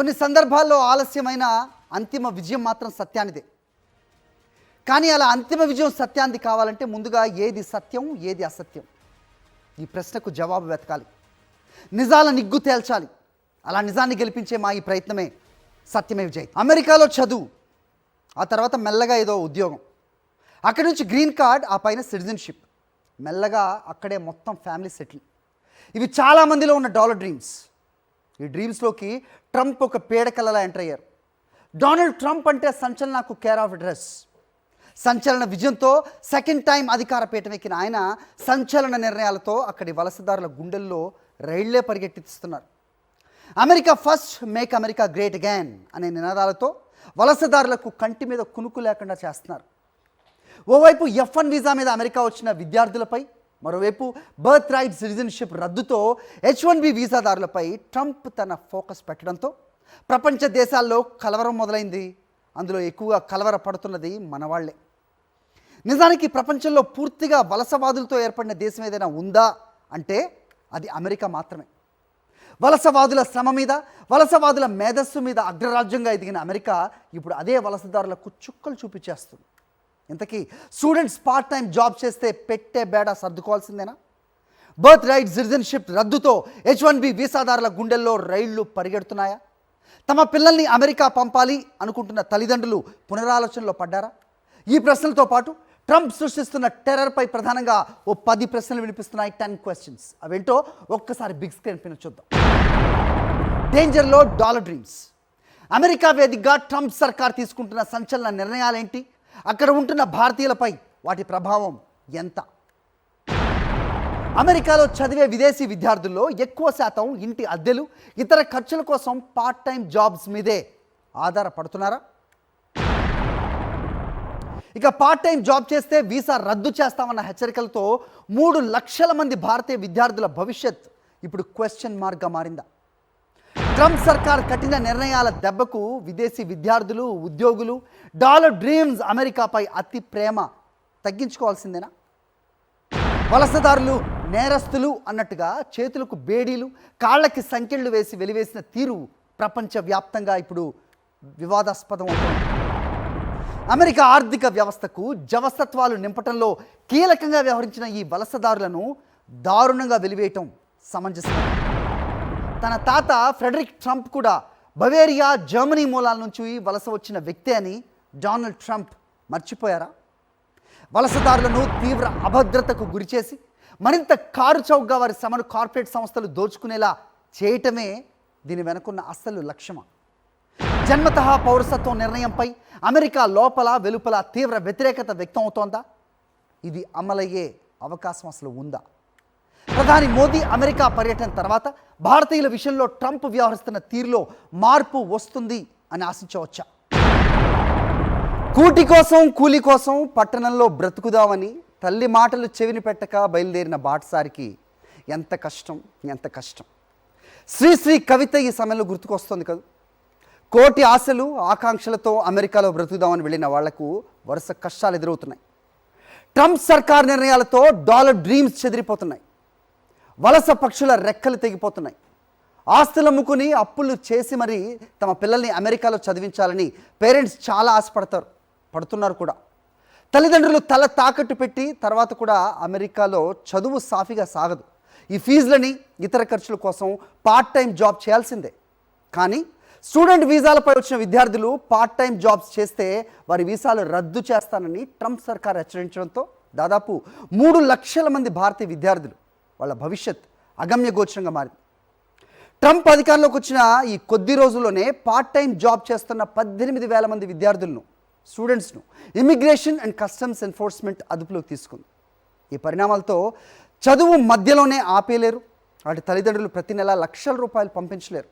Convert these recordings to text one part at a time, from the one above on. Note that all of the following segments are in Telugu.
కొన్ని సందర్భాల్లో ఆలస్యమైన అంతిమ విజయం మాత్రం సత్యానిదే. కానీ అలా అంతిమ విజయం సత్యానిది కావాలంటే ముందుగా ఏది సత్యం ఏది అసత్యం ఈ ప్రశ్నకు జవాబు వెతకాలి. నిజాల నిగ్గు తేల్చాలి. అలా నిజాన్ని గెలిపించే మా ఈ ప్రయత్నమే సత్యమే విజయ్. అమెరికాలో చదువు, ఆ తర్వాత మెల్లగా ఏదో ఉద్యోగం, అక్కడి నుంచి గ్రీన్ కార్డ్, ఆ పైన సిటిజన్షిప్, మెల్లగా అక్కడే మొత్తం ఫ్యామిలీ సెటిల్. ఇవి చాలామందిలో ఉన్న డాలర్ డ్రీమ్స్. ఈ డ్రీమ్స్లోకి ట్రంప్ ఒక పీడకలలా ఎంటర్ అయ్యారు. డొనాల్డ్ ట్రంప్ అంటే సంచలనకు కేర్ ఆఫ్ అడ్రస్. సంచలన విజయంతో సెకండ్ టైం అధికార పీఠం ఎక్కిన ఆయన సంచలన నిర్ణయాలతో అక్కడి వలసదారుల గుండెల్లో రైళ్లే పరిగెట్టిస్తున్నారు. America first, make America great again అనే నినాదాలతో వలసదారులకు కంటి మీద కునుకు లేకుండా చేస్తున్నారు. ఓవైపు F1 వీసా మీద అమెరికా వచ్చిన విద్యార్థులపై, మరోవైపు బర్త్ రైట్ సిటిజన్షిప్ రద్దుతో H1B వీసాదారులపై ట్రంప్ తన ఫోకస్ పెట్టడంతో ప్రపంచ దేశాల్లో కలవరం మొదలైంది. అందులో ఎక్కువగా కలవర పడుతున్నది మనవాళ్లే. నిజానికి ప్రపంచంలో పూర్తిగా వలసవాదులతో ఏర్పడిన దేశం ఏదైనా ఉందా అంటే అది అమెరికా మాత్రమే. వలసవాదుల శ్రమ మీద, వలసవాదుల మేధస్సు మీద అగ్రరాజ్యంగా ఎదిగిన అమెరికా ఇప్పుడు అదే వలసదారులకు చుక్కలు చూపించేస్తుంది. ఇంతకీ స్టూడెంట్స్ పార్ట్ టైం జాబ్ చేస్తే పెట్టే బేడా సర్దుకోవాల్సిందేనా? బర్త్ రైట్ సిటిజన్షిప్ రద్దుతో H1B వీసాదారుల గుండెల్లో రైళ్లు పరిగెడుతున్నాయా? తమ పిల్లల్ని అమెరికా పంపాలి అనుకుంటున్న తల్లిదండ్రులు పునరాలోచనలో పడ్డారా? ఈ ప్రశ్నలతో పాటు ట్రంప్ సృష్టిస్తున్న టెర్రర్పై ప్రధానంగా ఓ 10 ప్రశ్నలు వినిపిస్తున్నాయి. 10 క్వశ్చన్స్. అవేంటో ఒక్కసారి బిగ్ స్క్రీన్ పైన చూద్దాం. డేంజర్లో డాలర్ డ్రీమ్స్. అమెరికా వేదికగా ట్రంప్ సర్కార్ తీసుకుంటున్న సంచలన నిర్ణయాలేంటి? అక్కడ ఉంటున్న భారతీయులపై వాటి ప్రభావం ఎంత? అమెరికాలో చదివే విదేశీ విద్యార్థుల్లో ఎక్కువ శాతం ఇంటి అద్దెలు, ఇతర ఖర్చుల కోసం పార్ట్ టైం జాబ్స్ మీదే ఆధారపడుతున్నారా? ఇక పార్ట్ టైం జాబ్ చేస్తే వీసా రద్దు చేస్తామన్న హెచ్చరికలతో 3 లక్షల మంది భారతీయ విద్యార్థుల భవిష్యత్ ఇప్పుడు క్వశ్చన్ మార్క్గా మారిందా? ట్రంప్ సర్కార్ కఠిన నిర్ణయాల దెబ్బకు విదేశీ విద్యార్థులు, ఉద్యోగులు, డాలర్ డ్రీమ్స్ అమెరికాపై అతి ప్రేమ తగ్గించుకోవాల్సిందేనా? వలసదారులు నేరస్తులు అన్నట్టుగా చేతులకు బేడీలు, కాళ్ళకి సంకెళ్ళు వేసి వెలివేసిన తీరు ప్రపంచవ్యాప్తంగా ఇప్పుడు వివాదాస్పదం అవుతుంది. అమెరికా ఆర్థిక వ్యవస్థకు జవసత్వాలు నింపటంలో కీలకంగా వ్యవహరించిన ఈ వలసదారులను దారుణంగా వెలివేయటం సమంజసం. తన తాత ఫ్రెడరిక్ ట్రంప్ కూడా బవేరియా, జర్మనీ మూలాల నుంచి వలస వచ్చిన వ్యక్తే అని డొనాల్డ్ ట్రంప్ మర్చిపోయారా? వలసదారులను తీవ్ర అభద్రతకు గురిచేసి మరింత కారు చౌకగా వారి శ్రమను కార్పొరేట్ సంస్థలు దోచుకునేలా చేయటమే దీని వెనుకున్న అసలు లక్ష్యమా? జన్మతః పౌరసత్వం నిర్ణయంపై అమెరికా లోపల వెలుపల తీవ్ర వ్యతిరేకత వ్యక్తం అవుతోందా? ఇది అమలయ్యే అవకాశం అసలు ఉందా? ప్రధాని మోదీ అమెరికా పర్యటన తర్వాత భారతీయుల విషయంలో ట్రంప్ వ్యవహరిస్తున్న తీరులో మార్పు వస్తుంది అని ఆశించవచ్చా? కూటి కోసం, కూలి కోసం పట్టణంలో బ్రతుకుదామని తల్లి మాటలు చెవిని పెట్టక బయలుదేరిన బాటసారికి ఎంత కష్టం, ఎంత కష్టం. శ్రీశ్రీ కవిత ఈ సమయంలో గుర్తుకొస్తుంది కదా. కోటి ఆశలు, ఆకాంక్షలతో అమెరికాలో బ్రతుకుదామని వెళ్ళిన వాళ్లకు వరుస కష్టాలు ఎదురవుతున్నాయి. ట్రంప్ సర్కార్ నిర్ణయాలతో డాలర్ డ్రీమ్స్ చెదిరిపోతున్నాయి. వలస పక్షుల రెక్కలు తెగిపోతున్నాయి. ఆస్తులు అమ్ముకుని అప్పులు చేసి మరీ తమ పిల్లల్ని అమెరికాలో చదివించాలని పేరెంట్స్ చాలా పడుతున్నారు కూడా. తల్లిదండ్రులు తల తాకట్టు పెట్టి తర్వాత కూడా అమెరికాలో చదువు సాఫీగా సాగదు. ఈ ఫీజులని, ఇతర ఖర్చుల కోసం పార్ట్ టైం జాబ్ చేయాల్సిందే. కానీ స్టూడెంట్ వీసాలపై వచ్చిన విద్యార్థులు పార్ట్ టైం జాబ్స్ చేస్తే వారి వీసాలు రద్దు చేస్తానని ట్రంప్ సర్కార్ హెచ్చరించడంతో దాదాపు 3 లక్షల మంది భారతీయ విద్యార్థులు వాళ్ళ భవిష్యత్ అగమ్యగోచరంగా మారింది. ట్రంప్ అధికారంలోకి వచ్చిన ఈ కొద్ది రోజుల్లోనే పార్ట్ టైం జాబ్ చేస్తున్న 18,000 మంది విద్యార్థులను, స్టూడెంట్స్ను ఇమిగ్రేషన్ అండ్ కస్టమ్స్ ఎన్ఫోర్స్మెంట్ అదుపులోకి తీసుకుంది. ఈ పరిణామాలతో చదువు మధ్యలోనే ఆపేయలేరు. వాటి తల్లిదండ్రులు ప్రతి నెల లక్షల రూపాయలు పంపించలేరు.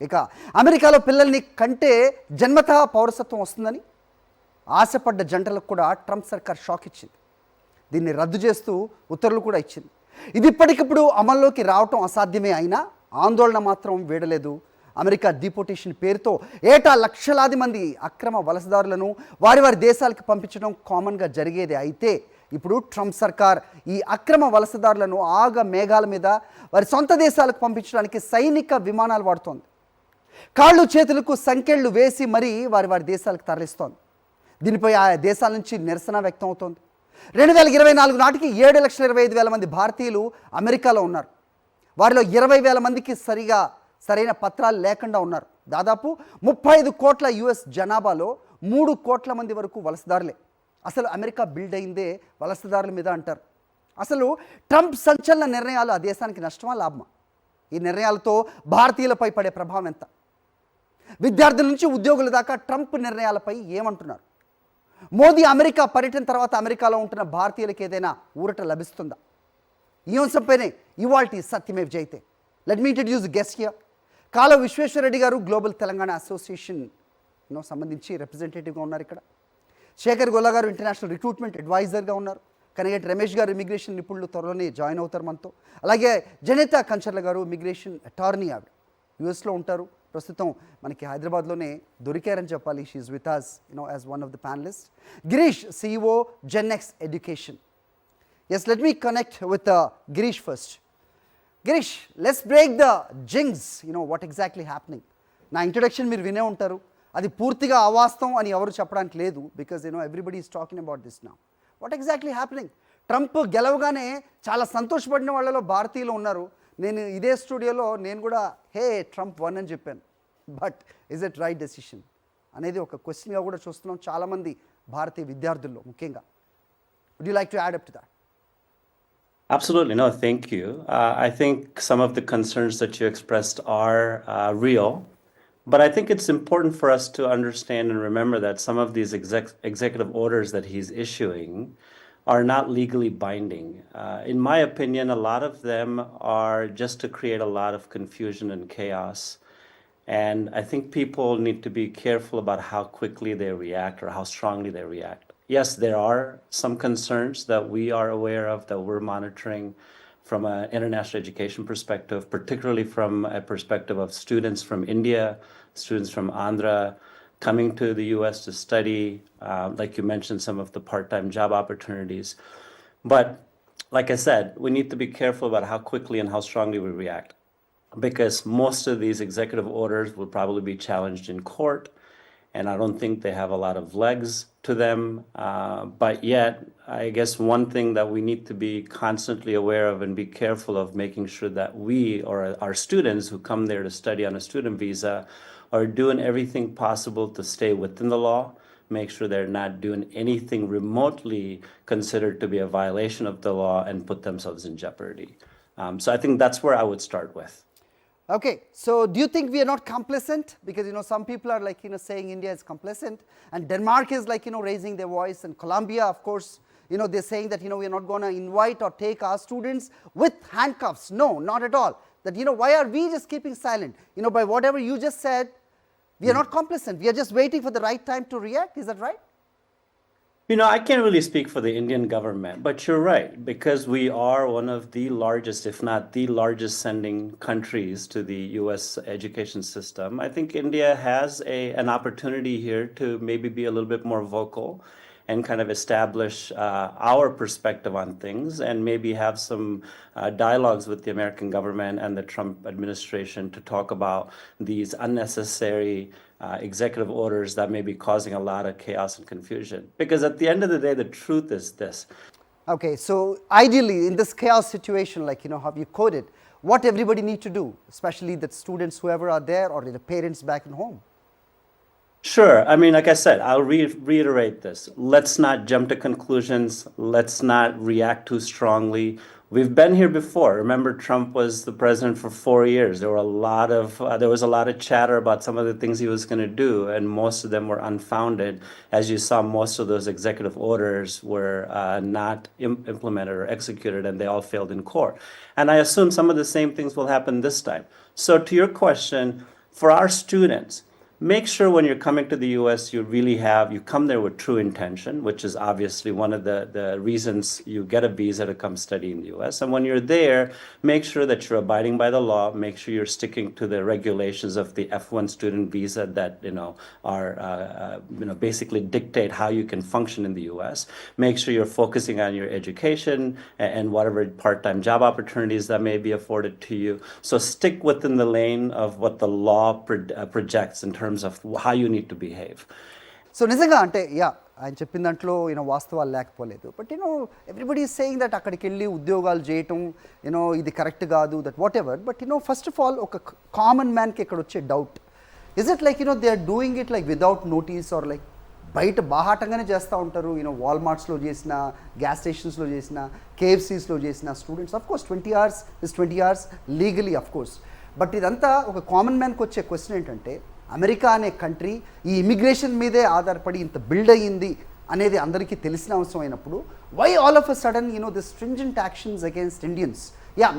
ఇక అమెరికాలో పిల్లల్ని కంటే జన్మతః పౌరసత్వం వస్తుందని ఆశపడ్డ జంటలకు కూడా ట్రంప్ సర్కార్ షాక్ ఇచ్చింది. దీన్ని రద్దు చేస్తూ ఉత్తర్వులు కూడా ఇచ్చింది. ఇది ఇప్పటికిప్పుడు అమల్లోకి రావటం అసాధ్యమే అయినా ఆందోళన మాత్రం వీడలేదు. అమెరికా డిపోటేషన్ పేరుతో ఏటా లక్షలాది మంది అక్రమ వలసదారులను వారి వారి దేశాలకు పంపించడం కామన్గా జరిగేది. అయితే ఇప్పుడు ట్రంప్ సర్కార్ ఈ అక్రమ వలసదారులను ఆగ మేఘాల మీద వారి సొంత దేశాలకు పంపించడానికి సైనిక విమానాలు వాడుతోంది. కాళ్ళు చేతులకు సంకెళ్ళు వేసి మరీ వారి దేశాలకు తరలిస్తోంది. దీనిపై ఆయా దేశాల నుంచి నిరసన వ్యక్తం అవుతోంది. 2024 నాటికి 7,25,000 మంది భారతీయులు అమెరికాలో ఉన్నారు. వారిలో 20,000 మందికి సరైన పత్రాలు లేకుండా ఉన్నారు. దాదాపు 35 కోట్ల యుఎస్ జనాభాలో 3 కోట్ల మంది వరకు వలసదారులే. అసలు అమెరికా బిల్డ్ అయిందే వలసదారుల మీద అంటారు. అసలు ట్రంప్ సంచలన నిర్ణయాలు ఆ దేశానికి నష్టమా లాభమా? ఈ నిర్ణయాలతో భారతీయులపై పడే ప్రభావం ఎంత? విద్యార్థుల నుంచి ఉద్యోగుల దాకా ట్రంప్ నిర్ణయాలపై ఏమంటున్నారు? మోదీ అమెరికా పర్యటన తర్వాత అమెరికాలో ఉంటున్న భారతీయులకు ఏదైనా ఊరట లభిస్తుందా? ఈ అంశంపైనే ఇవాల్టి Satyamev Jayate. Let me introduce guest here. Kala Visweswara Reddy గారు గ్లోబల్ తెలంగాణ అసోసియేషన్ సంబంధించి రిప్రజెంటేటివ్గా ఉన్నారు ఇక్కడ. శేఖర్ గొల్ల గారు ఇంటర్నేషనల్ రిక్రూట్మెంట్ అడ్వైజర్గా ఉన్నారు. కనగటి రమేష్ గారు ఇమిగ్రేషన్ నిపుణులు త్వరలోనే జాయిన్ అవుతారు మనతో. అలాగే జనిత కంచర్ల గారు ఇమిగ్రేషన్ అటార్నీ, ఆవిడ యూఎస్లో ఉంటారు. ప్రస్తుతం మనకి హైదరాబాద్లోనే దొరికారని చెప్పాలి. She's with us as one of the panelist. Girish, CEO GenX education. Yes, let me connect with Girish first. Girish, let's break the things. What exactly happening. నా ఇంట్రొడక్షన్ మీరు వినే ఉంటారు. అది పూర్తిగా అవాస్తవం అని ఎవరు చెప్పడానికి లేదు. Because everybody is talking about this now. What exactly happening? Trump గెలవగానే చాలా సంతోషపడిన వాళ్ళలో భారతీయులు ఉన్నారు. నేను ఇదే స్టూడియోలో నేను కూడా హే ట్రంప్ వన్ అని చెప్పాను. But is it right decision అనేది ఒక క్వశ్చన్గా కూడా చూస్తున్నాం చాలామంది భారతీయ విద్యార్థుల్లో ముఖ్యంగా. Would you like to add up to that? Absolutely. No, thank you. I think some of the concerns that you expressed are real, but I think it's important for us to understand and remember that some of these executive orders that he's issuing are not legally binding. In my opinion, a lot of them are just to create a lot of confusion and chaos. And I think people need to be careful about how quickly they react or how strongly they react. Yes, there are some concerns that we are aware of, that we're monitoring from an international education perspective, particularly from a perspective of students from India, students from Andhra, coming to the US to study, like you mentioned, some of the part-time job opportunities. But like I said, we need to be careful about how quickly and how strongly we react, because most of these executive orders will probably be challenged in court, and I don't think they have a lot of legs to them. But yet, I guess one thing that we need to be constantly aware of and be careful of making sure that we, or our students who come there to study on a student visa, are doing everything possible to stay within the law, make sure they're not doing anything remotely considered to be a violation of the law and put themselves in jeopardy. So I think that's where I would start with. Okay, so do you think we are not complacent? Because some people are like saying India is complacent, and Denmark is like raising their voice, and Colombia, of course, they're saying that we are not going to invite or take our students with handcuffs. No, not at all. That why are we just keeping silent? By whatever you just said, we are not complacent. We are just waiting for the right time to react. Is that right? I can't really speak for the Indian government, but you're right, because we are one of the largest, if not the largest, sending countries to the US education system. I think India has an opportunity here to maybe be a little bit more vocal and kind of establish our perspective on things, and maybe have some dialogues with the American government and the Trump administration to talk about these unnecessary executive orders that may be causing a lot of chaos and confusion. Because at the end of the day, the truth is this. Okay, so ideally in this chaos situation, like how you quoted, what everybody need to do, especially the students, whoever are there, or the parents back in home? Sure. I mean, like I said, I'll reiterate this. Let's not jump to conclusions. Let's not react too strongly. We've been here before. Remember, Trump was the president for 4 years. There was a lot of chatter about some of the things he was going to do, and most of them were unfounded. As you saw, most of those executive orders were not implemented or executed, and they all failed in court. And I assume some of the same things will happen this time. So to your question, for our students, make sure when you're coming to the US, you come there with true intention, which is obviously one of the reasons you get a visa to come study in the US. And when you're there, make sure that you're abiding by the law, make sure you're sticking to the regulations of the F1 student visa that, are, basically dictate how you can function in the US. Make sure you're focusing on your education and whatever part-time job opportunities that may be afforded to you. So stick within the lane of what the law projects in terms of how you need to behave. So నిజంగా అంటే ఆయన చెప్పిన దాంట్లో వాస్తవాలు లేకపోలేదు. But everybody is saying that అక్కడికి వెళ్ళి ఉద్యోగాలు చేయటం ఇది కరెక్ట్ కాదు, that whatever. But first of all ఒక కామన్ మ్యాన్కి ఇక్కడ వచ్చే doubt, is it like they are doing it like without notice or like బయట బాహాటంగానే చేస్తూ ఉంటారు. వాల్మార్ట్స్లో చేసిన, గ్యాస్ స్టేషన్స్లో చేసిన, కేఎఫ్సీస్లో చేసిన students of course 20 hours is 20 hours legally of course. But ఇదంతా ఒక కామన్ మ్యాన్కి వచ్చే క్వశ్చన్ ఏంటంటే, అమెరికా అనే కంట్రీ ఈ ఇమిగ్రేషన్ మీదే ఆధారపడి ఇంత బిల్డ్ అయ్యింది అనేది అందరికీ తెలిసిన అవసరం అయినప్పుడు, why all of a sudden the stringent actions against Indians?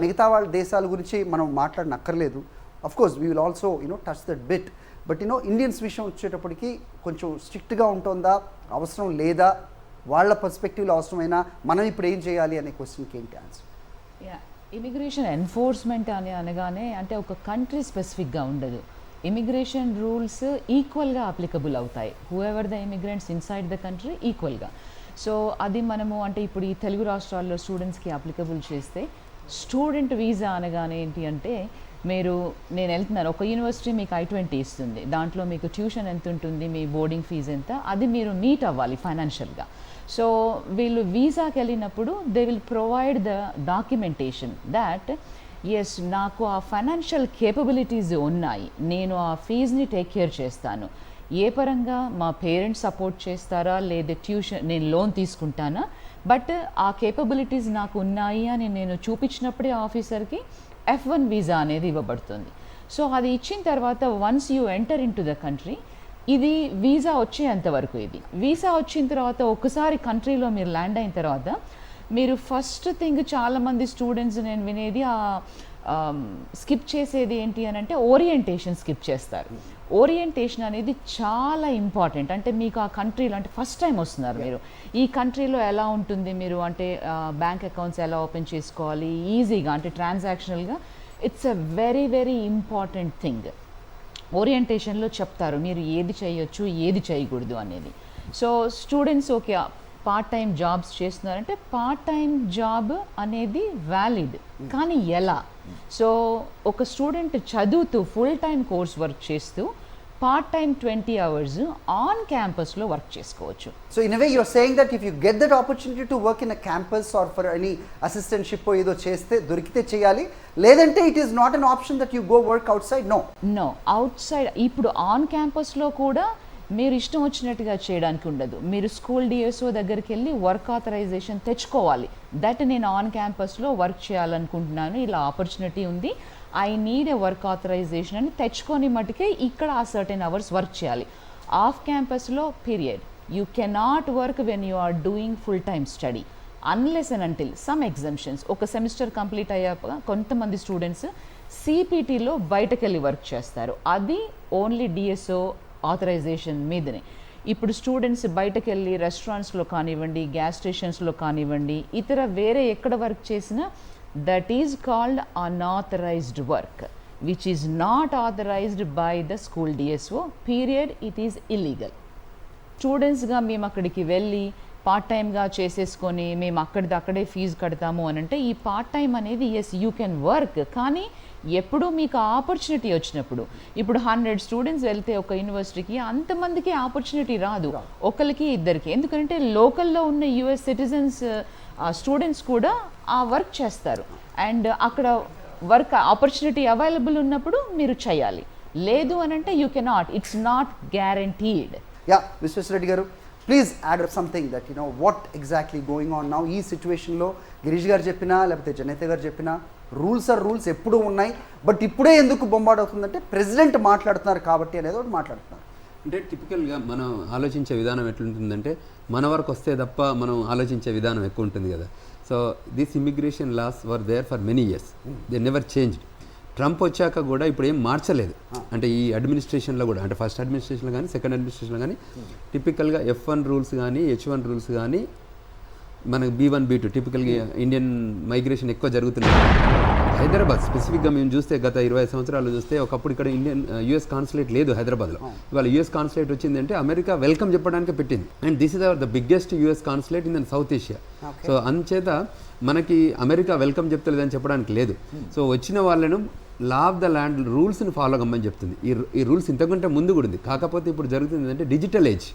మిగతా వాళ్ళ దేశాల గురించి మనం మాట్లాడనక్కర్లేదు, of course we will also touch that bit. But Indians విషయం వచ్చేటప్పటికి కొంచెం స్ట్రిక్ట్గా ఉంటుందా, అవసరం లేదా, వాళ్ళ పర్స్పెక్టివ్లో అవసరమైనా మనం ఇప్పుడు ఏం చేయాలి అనే క్వశ్చన్కి ఏంటి ఆన్సర్? ఇమిగ్రేషన్ ఎన్ఫోర్స్మెంట్ అనగానే అంటే ఒక కంట్రీ స్పెసిఫిక్గా ఉండదు. ఇమిగ్రేషన్ రూల్స్ ఈక్వల్గా అప్లికబుల్ అవుతాయి, who ever the immigrants inside the country ఈక్వల్గా. సో అది మనము అంటే ఇప్పుడు ఈ తెలుగు రాష్ట్రాల్లో స్టూడెంట్స్కి అప్లికబుల్ చేస్తే, స్టూడెంట్ వీసా అనగానే ఏంటి అంటే, నేను వెళ్తున్నాను ఒక యూనివర్సిటీ మీకు I-20 ఇస్తుంది, దాంట్లో మీకు ట్యూషన్ ఎంత ఉంటుంది, మీ బోర్డింగ్ ఫీజు ఎంత, అది మీరు మీట్ అవ్వాలి ఫైనాన్షియల్గా. సో వీళ్ళు వీసాకి వెళ్ళినప్పుడు they will provide the documentation that yes నాకు ఆ ఫైనాన్షియల్ కేపబిలిటీస్ ఉన్నాయి, నేను ఆ ఫీజ్ని టేక్ కేర్ చేస్తాను. ఏ పరంగా మా పేరెంట్స్ సపోర్ట్ చేస్తారా, లేదా ట్యూషన్ నేను లోన్ తీసుకుంటానా, బట్ ఆ కేపబిలిటీస్ నాకు ఉన్నాయి అని నేను చూపించినప్పుడే ఆఫీసర్కి F1 వీసా అనేది ఇవ్వబడుతుంది. సో అది ఇచ్చిన తర్వాత once you enter in to the country, ఇది వీసా వచ్చేంతవరకు, ఇది వీసా వచ్చిన తర్వాత ఒకసారి కంట్రీలో మీరు ల్యాండ్ అయిన తర్వాత మీరు ఫస్ట్ థింగ్ చాలామంది స్టూడెంట్స్ నేను వినేది స్కిప్ చేసేది ఏంటి అని అంటే ఓరియంటేషన్ స్కిప్ చేస్తారు. ఓరియంటేషన్ అనేది చాలా ఇంపార్టెంట్. అంటే మీకు ఆ కంట్రీలో అంటే ఫస్ట్ టైం వస్తున్నారు మీరు, ఈ కంట్రీలో ఎలా ఉంటుంది, మీరు అంటే బ్యాంక్ అకౌంట్స్ ఎలా ఓపెన్ చేసుకోవాలి ఈజీగా, అంటే ట్రాన్సాక్షనల్గా it's a very very important thing. ఓరియంటేషన్లో చెప్తారు మీరు ఏది చేయొచ్చు ఏది చేయకూడదు అనేది. So students okay part time jobs చేస్తున్నారంటే పార్ట్ టైం జాబ్ అనేది వ్యాలిడ్, కానీ ఎలా? సో ఒక స్టూడెంట్ చదువుతూ ఫుల్ టైం కోర్స్ వర్క్ చేస్తూ పార్ట్ టైం 20 hours ఆన్ క్యాంపస్లో వర్క్ చేసుకోవచ్చు. So in a way you are saying that if you get that opportunity to work in a campus or for any assistantship ఏదో చేస్తే దొరికితే చేయాలి, లేదంటే it is not an option that you go work outside. No outside ఇప్పుడు ఆన్ క్యాంపస్లో కూడా మీరు ఇష్టం వచ్చినట్టుగా చేయడానికి ఉండదు. మీరు స్కూల్ డిఎస్ఓ దగ్గరికి వెళ్ళి వర్క్ ఆథరైజేషన్ తెచ్చుకోవాలి, దట్ నేను ఆన్ క్యాంపస్లో వర్క్ చేయాలనుకుంటున్నాను, ఇలా ఆపర్చునిటీ ఉంది, I need a work authorization అని తెచ్చుకొని మటుకే ఇక్కడ ఆ సర్టెన్ అవర్స్ వర్క్ చేయాలి. ఆఫ్ క్యాంపస్లో period you cannot work when you are doing full time study unless and until some exemptions. ఒక సెమిస్టర్ కంప్లీట్ అయ్యాక కొంతమంది స్టూడెంట్స్ సిపిటీలో బయటకెళ్ళి వర్క్ చేస్తారు, అది ఓన్లీ డిఎస్ఓ ఆథరైజేషన్ మీదనే. ఇప్పుడు స్టూడెంట్స్ బయటకు వెళ్ళి రెస్టారెంట్స్లో కానివ్వండి, గ్యాస్ స్టేషన్స్లో కానివ్వండి, ఇతర వేరే ఎక్కడ వర్క్ చేసినా that is called unauthorised work which is not authorised by the school DSO period, it is illegal. స్టూడెంట్స్గా మేము అక్కడికి వెళ్ళి పార్ట్ టైమ్గా చేసేసుకొని మేము అక్కడే ఫీజు కడతాము అని అంటే, ఈ పార్ట్ టైం అనేది ఎస్ యూ కెన్ వర్క్, కానీ ఎప్పుడు మీకు ఆపర్చునిటీ వచ్చినప్పుడు. ఇప్పుడు 100 స్టూడెంట్స్ వెళ్తే ఒక యూనివర్సిటీకి అంతమందికి ఆపర్చునిటీ రాదు, ఒకరికి ఇద్దరికి. ఎందుకంటే లోకల్లో ఉన్న యుఎస్ సిటిజన్స్ స్టూడెంట్స్ కూడా ఆ వర్క్ చేస్తారు, అండ్ అక్కడ వర్క్ ఆపర్చునిటీ అవైలబుల్ ఉన్నప్పుడు మీరు చేయాలి, లేదు అని అంటే you cannot, it's not guaranteed. Visweswara Reddy గారు, please add up something that what exactly going on now. ఈ సిచ్యువేషన్లో గిరీష్ గారు చెప్పినా లేకపోతే జనైత గారు చెప్పినా రూల్స్ ఎప్పుడూ ఉన్నాయి, బట్ ఇప్పుడే ఎందుకు బొంబాట్ అవుతుందంటే ప్రెసిడెంట్ మాట్లాడుతున్నారు కాబట్టి అనేది ఒకటి మాట్లాడుతున్నారు. అంటే టిపికల్గా మనం ఆలోచించే విధానం ఎట్లుంటుందంటే, మన వరకు వస్తే తప్ప మనం ఆలోచించే విధానం ఎక్కువ ఉంటుంది కదా. So this immigration laws were there for many years, they never changed. Trump వచ్చాక కూడా ఇప్పుడు ఏం మార్చలేదు. అంటే ఈ అడ్మినిస్ట్రేషన్లో కూడా, అంటే ఫస్ట్ అడ్మినిస్ట్రేషన్లో కానీ సెకండ్ అడ్మినిస్ట్రేషన్లో కానీ టిపికల్గా F1 రూల్స్ కానీ H1 రూల్స్ కానీ మనకు B1 B2 టిపికల్గా ఇండియన్ మైగ్రేషన్ ఎక్కువ జరుగుతుంది. హైదరాబాద్ స్పెసిఫిక్గా మేము చూస్తే గత 20 సంవత్సరాలు చూస్తే ఒకప్పుడు ఇక్కడ US కాన్సులేట్ లేదు హైదరాబాద్లో. ఇవాళ US కాన్సులేట్ వచ్చిందంటే అమెరికా వెల్కమ్ చెప్పడానికి పెట్టింది. And this is the biggest US consulate in south Asia. So అందుచేత మనకి అమెరికా వెల్కమ్ చెప్తలేదని చెప్పడానికి లేదు. సో వచ్చిన వాళ్ళను లా ఆఫ్ ద ల్యాండ్ రూల్స్ని ఫాలో కమ్మని చెప్తుంది. ఈ రూల్స్ ఇంతకంటే ముందు కూడా ఉంది. కాకపోతే ఇప్పుడు జరుగుతుంది అంటే డిజిటల్ ఏజ్.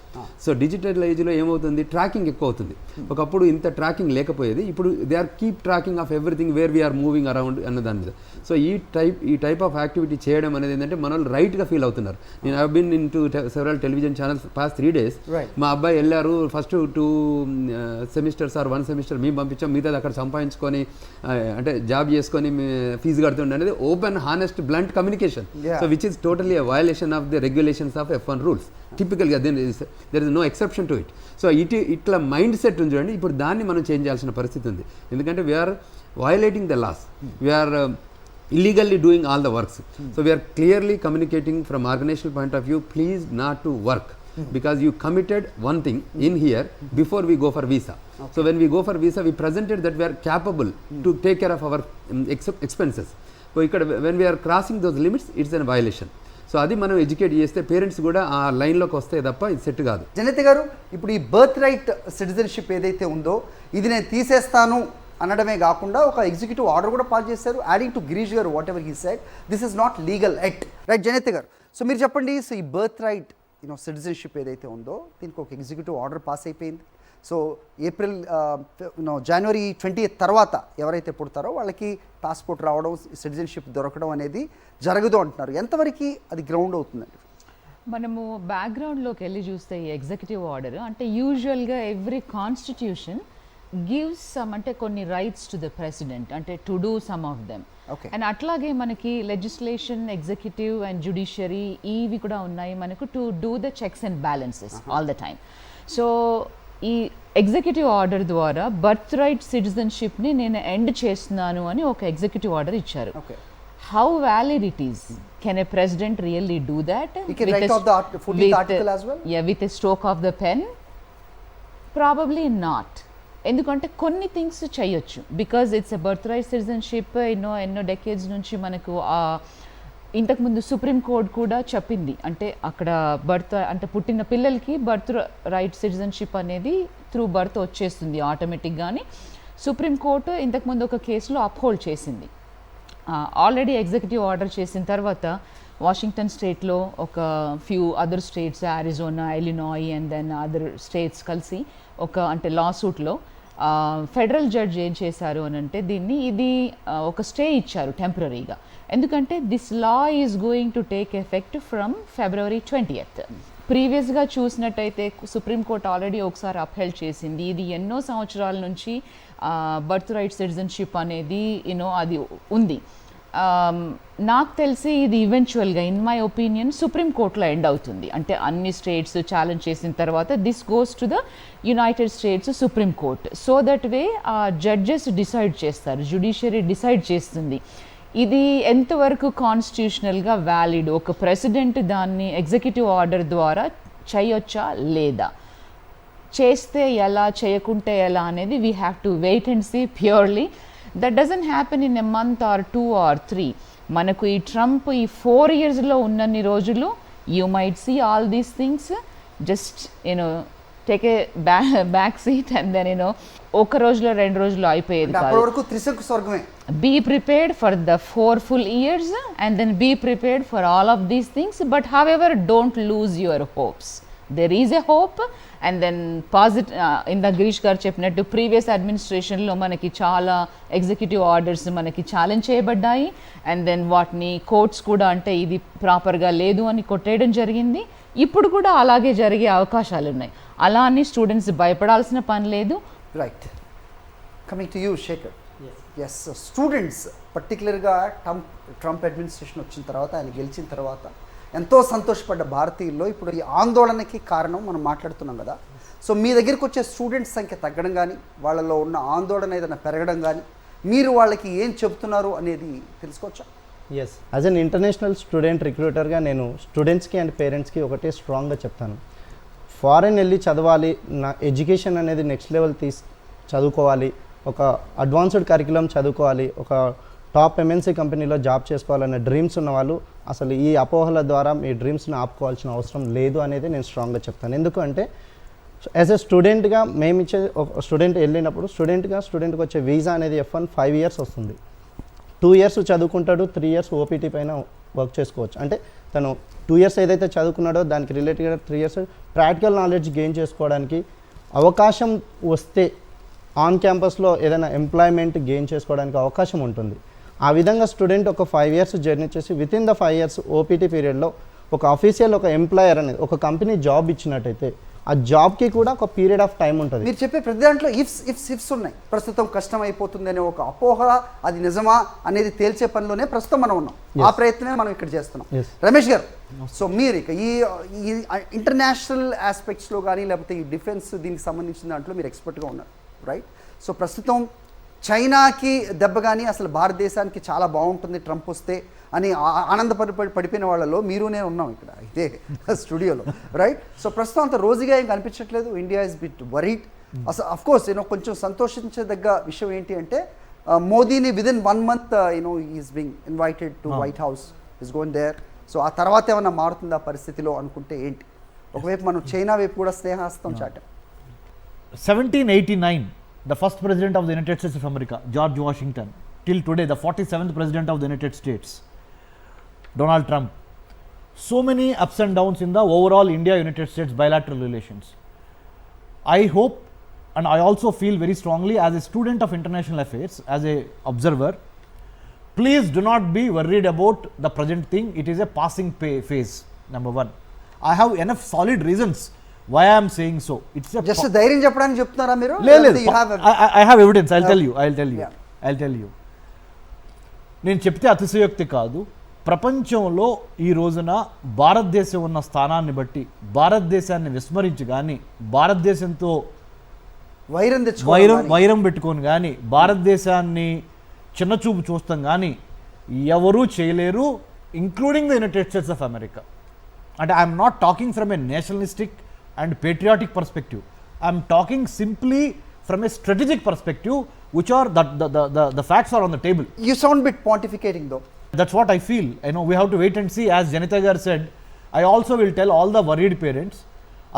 సో డిజిటల్ ఏజ్లో ఏమవుతుంది, ట్రాకింగ్ ఎక్కువ అవుతుంది. ఒకప్పుడు ఇంత ట్రాకింగ్ లేకపోయేది, ఇప్పుడు they are keep tracking of everything where we are moving around అన్న దాని మీద. సో ఈ టైప్ ఆఫ్ యాక్టివిటీ చేయడం అనేది ఏంటంటే మన వాళ్ళు రైట్గా ఫీల్ అవుతున్నారు. నేను I been in to several television channels past 3 days. మా అబ్బాయి వెళ్ళారు, ఫస్ట్ 2 సెమిస్టర్స్ ఆర్ 1 సెమిస్టర్ మేము పంపించాం, మిగతాది అక్కడ సంపాదించుకొని అంటే జాబ్ చేసుకొని ఫీజు కడుతుండే అనేది open honest blunt communication. So which is totally a violation of the regulations of F1 rules. Typically there is no exception to it. So itla mindset unjandi ippudu danni manam change cheyalsina పరిస్థితి ఉంది. ఎందుకంటే we are violating the laws. We are illegally doing all the works. So we are clearly communicating from organizational point of view, please not to work. Because you committed one thing in here before we go for visa. So when we go for visa, we presented that we are capable to take care of our expenses. So ఇక్కడ when we are crossing those limits it's an violation. So అది మనం ఎడ్యుకేట్ చేస్తే పేరెంట్స్ కూడా ఆ లైన్లోకి వస్తే తప్ప ఇది సెట్ కాదు. జనత గారు, ఇప్పుడు ఈ బర్త్ రైట్ సిటిజన్షిప్ ఏదైతే ఉందో ఇది నేను తీసేస్తాను అనడమే కాకుండా ఒక ఎగ్జిక్యూటివ్ ఆర్డర్ కూడా పాస్ చేశారు. యాడింగ్ టు గిరీష్ గారు whatever he said, this is not legal at. Right Janata గారు, సో మీరు చెప్పండి, సో ఈ బర్త్ రైట్ సిటిజన్షిప్ ఏదైతే ఉందో దీనికి ఒక ఎగ్జిక్యూటివ్ ఆర్డర్ పాస్ అయిపోయింది. సో జనవరి 20th తర్వాత ఎవరైతే పుడతారో వాళ్ళకి పాస్పోర్ట్ రావడం, సిటిజన్షిప్ దొరకడం అనేది జరగదు అంటున్నారు. ఎంతవరకు అది గ్రౌండ్ అవుతుందండి? మనము బ్యాక్గ్రౌండ్లోకి వెళ్ళి చూస్తే ఈ ఎగ్జిక్యూటివ్ ఆర్డర్ అంటే యూజువల్గా ఎవ్రీ కాన్స్టిట్యూషన్ గివ్స్ సమ్ అంటే కొన్ని రైట్స్ టు ద ప్రెసిడెంట్ అంటే to do some of them. And అట్లాగే మనకి లెజిస్లేషన్, ఎగ్జిక్యూటివ్ అండ్ జ్యుడిషియరీ ఇవి కూడా ఉన్నాయి మనకు to do the checks and balances all the time. So ఈ ఎగ్జిక్యూటివ్ ఆర్డర్ ద్వారా బర్త్ రైట్ సిటిజన్షిప్ని నేను ఎండ్ చేస్తున్నాను అని ఒక ఎగ్జిక్యూటివ్ ఆర్డర్ ఇచ్చారు. How valid it is? Can a president really do that with a stroke of the pen? Probably not. ఎందుకంటే కొన్ని థింగ్స్ చేయొచ్చు because it's a birth right citizenship. ఎన్నో డెకేడ్స్ నుంచి మనకు ఇంతకుముందు సుప్రీం కోర్ట్ కూడా చెప్పింది అంటే అక్కడ బర్త్ అంటే పుట్టిన పిల్లలకి బర్త్ రైట్ సిటిజన్షిప్ అనేది త్రూ బర్త్ వచ్చేస్తుంది ఆటోమేటిక్గాని. సుప్రీం కోర్టు ఇంతకుముందు ఒక కేసులో అప్హోల్డ్ చేసింది. ఆల్రెడీ ఎగ్జిక్యూటివ్ ఆర్డర్ చేసిన తర్వాత వాషింగ్టన్ స్టేట్లో ఒక few other states, Arizona, Illinois and then other states కలిసి ఒక అంటే లా సూట్లో ఫెడరల్ జడ్జ్ ఏం చేశారు అని అంటే ఇది ఒక స్టే ఇచ్చారు టెంపరీగా. ఎందుకంటే this law is going to take effect from February 20th. ప్రీవియస్గా చూసినట్టయితే సుప్రీంకోర్టు ఆల్రెడీ ఒకసారి అప్హెల్డ్ చేసింది. ఇది ఎన్నో సంవత్సరాల నుంచి బర్త్ రైట్ సిటిజన్షిప్ అనేది అది ఉంది. నాకు తెలిసి ఇది ఈవెన్చువల్గా ఇన్ మై ఒపీనియన్ సుప్రీంకోర్టులో ఎండ్ అవుతుంది. అంటే అన్ని స్టేట్స్ ఛాలెంజ్ చేసిన తర్వాత this goes to the United States Supreme Court. So that way judges decide చేస్తారు, జ్యుడిషియరీ డిసైడ్ చేస్తుంది ఇది ఎంతవరకు కాన్స్టిట్యూషనల్గా వ్యాలిడ్, ఒక ప్రెసిడెంట్ దాన్ని ఎగ్జిక్యూటివ్ ఆర్డర్ ద్వారా చేయొచ్చా లేదా, చేస్తే ఎలా, చేయకుంటే ఎలా అనేది we have to wait and see purely. That doesn't happen in a month or 2 or 3. మనకు ఈ ట్రంప్ ఈ 4 yearsలో ఉన్నన్ని రోజులు you might see all these things just take a back seat and then ఒక రోజులో 2 రోజులు అయిపోయేది కాదు. Be prepared for the 4 full years and then be prepared for all of these things. But however, don't lose your hopes. There is a hope and then positive. ఇందా గిరీష్ గారు చెప్పినట్టు ప్రీవియస్ అడ్మినిస్ట్రేషన్లో మనకి చాలా ఎగ్జిక్యూటివ్ ఆర్డర్స్ మనకి ఛాలెంజ్ చేయబడ్డాయి అండ్ దెన్ వాటిని కోర్ట్స్ కూడా అంటే ఇది ప్రాపర్గా లేదు అని కొట్టేయడం జరిగింది. ఇప్పుడు కూడా అలాగే జరిగే అవకాశాలు ఉన్నాయి. అలా అని స్టూడెంట్స్ భయపడాల్సిన పని లేదు. Right, coming to you Shekhar. Yes, students పర్టికులర్గా ట్రంప్ అడ్మినిస్ట్రేషన్ వచ్చిన తర్వాత, ఆయన గెలిచిన తర్వాత ఎంతో సంతోషపడ్డ భారతీయుల్లో ఇప్పుడు ఈ ఆందోళనకి కారణం మనం మాట్లాడుతున్నాం కదా. సో మీ దగ్గరికి వచ్చే స్టూడెంట్స్ సంఖ్య తగ్గడం కానీ, వాళ్ళలో ఉన్న ఆందోళన ఏదైనా పెరగడం కానీ, మీరు వాళ్ళకి ఏం చెబుతున్నారు అనేది తెలుసుకోవచ్చా? Yes as an international student రిక్రూటర్గా నేను స్టూడెంట్స్కి అండ్ పేరెంట్స్కి ఒకటే స్ట్రాంగ్గా చెప్తాను. ఫారెన్ వెళ్ళి చదవాలి, నా ఎడ్యుకేషన్ అనేది నెక్స్ట్ లెవెల్ చదువుకోవాలి, ఒక అడ్వాన్స్డ్ కరికులం చదువుకోవాలి, ఒక టాప్ ఎంఎన్సీ కంపెనీలో జాబ్ చేసుకోవాలనే డ్రీమ్స్ ఉన్న వాళ్ళు అసలు ఈ అపోహల ద్వారా మీ డ్రీమ్స్ని ఆపుకోవాల్సిన అవసరం లేదు అనేది నేను స్ట్రాంగ్గా చెప్తాను. ఎందుకంటే యాజ్ ఎ స్టూడెంట్గా మేము ఇచ్చే ఒక స్టూడెంట్ వెళ్ళినప్పుడు స్టూడెంట్కి వచ్చే వీసా అనేది F1 5 years వస్తుంది. 2 years చదువుకుంటాడు, 3 years ఓపీటీ పైన వర్క్ చేసుకోవచ్చు. అంటే తను 2 years ఏదైతే చదువుకున్నాడో దానికి రిలేటెడ్గా 3 years ప్రాక్టికల్ నాలెడ్జ్ గెయిన్ చేసుకోవడానికి అవకాశం వస్తే ఆన్ క్యాంపస్లో ఏదైనా ఎంప్లాయ్మెంట్ గెయిన్ చేసుకోవడానికి అవకాశం ఉంటుంది. ఆ విధంగా స్టూడెంట్ ఒక 5 years జర్నీ చేసి వితిన్ ద 5 years ఓపీటీ పీరియడ్లో ఒక అఫీషియల్ ఒక ఎంప్లాయర్ అనేది ఒక కంపెనీ జాబ్ ఇచ్చినట్టయితే ఆ జాబ్కి కూడా ఒక పీరియడ్ ఆఫ్ టైం ఉంటుంది. మీరు చెప్పే ప్రతి దాంట్లో ఇఫ్స్ ఉన్నాయి. ప్రస్తుతం కష్టం అయిపోతుంది అనే ఒక అపోహ అది నిజమా అనేది తేల్చే పనిలోనే ప్రస్తుతం మనం ఉన్నాం. ఆ ప్రయత్నమే మనం ఇక్కడ చేస్తున్నాం. రమేష్ గారు, సో మీరు ఇక ఈ ఇంటర్నేషనల్ ఆస్పెక్ట్స్లో కానీ లేకపోతే ఈ డిఫెన్స్ దీనికి సంబంధించిన దాంట్లో మీరు ఎక్స్పర్ట్గా ఉన్నారు, రైట్? సో ప్రస్తుతం చైనాకి దెబ్బ కానీ అసలు భారతదేశానికి చాలా బాగుంటుంది ట్రంప్ వస్తే అని పడిపోయిన వాళ్ళలో మీరు నేను ఉన్నాం ఇక్కడ ఇదే స్టూడియోలో, రైట్? సో ప్రస్తుతం అంత రోజుగా ఏం కనిపించట్లేదు. India is bit worried. అసలు అఫ్కోర్స్ కొంచెం సంతోషించదగ్గ విషయం ఏంటి అంటే మోదీని within 1 month is being invited to White House, is going there. So ఆ తర్వాత ఏమన్నా మారుతుంది ఆ పరిస్థితిలో అనుకుంటే ఏంటి? ఒకవైపు మనం చైనా వైపు కూడా స్నేహాస్తం చాటాం. 1789, the first president of the United States of America, George Washington, till today, the 47th president of the United States, Donald Trump. So many ups and downs in the overall India-United States bilateral relations. I hope and I also feel very strongly as a student of international affairs, as a observer, please do not be worried about the present thing. It is a passing phase, number one. I have enough solid reasons why I am saying so. It's a just ధైర్యం చెప్పడానికి చెప్తున్నారా మీరు? I have evidence. I'll tell you. Yeah. I'll tell you. నేను చెప్తే అతిశయోక్తి కాదు. ప్రపంచంలో ఈ రోజున భారతదేశం ఉన్న స్థానాన్ని బట్టి భారతదేశాన్ని విస్మరించి కానీ భారతదేశంతో వైరం పెట్టుకొని కానీ భారతదేశాన్ని చిన్నచూపు చూస్తాం కానీ ఎవరూ చేయలేరు, including the United States of America. అంటే I'm not talking from a nationalistic and patriotic perspective. I am talking simply from a strategic perspective, which are the facts are on the table. You sound bit pontificating though. That's what I feel. We have to wait and see. As Janita gar said, I also will tell all the worried parents,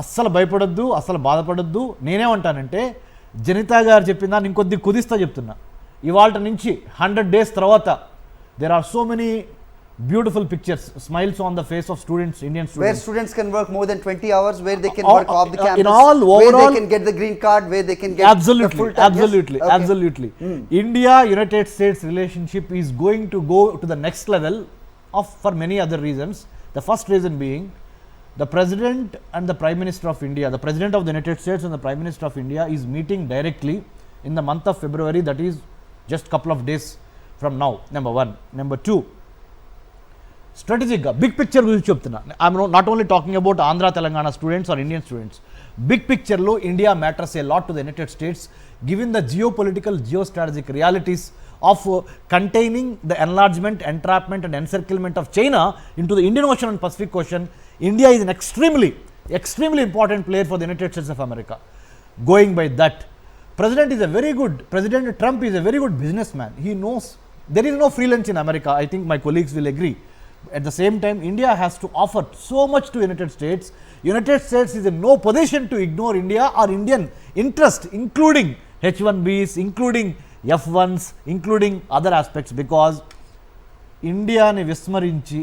అస్సలు భయపడద్దు, అస్సలు బాధపడద్దు. నేనేమంటానంటే జనితా గారు చెప్పిందా నేను కొద్ది కుదిస్తా చెప్తున్నా. ఇవాళ నుంచి 100 days తర్వాత there are so many beautiful pictures, smiles on the face of students, Indian students, where students can work more than 20 hours, where they can work off the campus, in all overall, where they can get the green card, where they can get absolutely, the full time. absolutely, yes? Okay. Absolutely. India United States relationship is going to go to the next level for many other reasons. The first reason being the President and the Prime Minister of India, the President of the United States and the Prime Minister of India is meeting directly in the month of February, that is just couple of days from now, number one. Number two, స్ట్రాటజిక్గా బిగ్ పిక్చర్ గురించి చెప్తున్నా. I'm not only talking about Andhra Telangana students or Indian students. Big పిక్చర్లో India matters a lot to the United States given the geopolitical geostrategic realities of containing the enlargement, entrapment and encirclement of China in to the Indian Ocean and Pacific Ocean. India is an extremely important player for the United States of America. Going by that, President Trump is a very good businessman. He knows there is no free lunch in America. I think my colleagues will agree. At the same time, India has to offer so much to United States. United States is in no position to ignore India or Indian interest, including H1Bs, including F1s, including other aspects, because India ni vismarinchi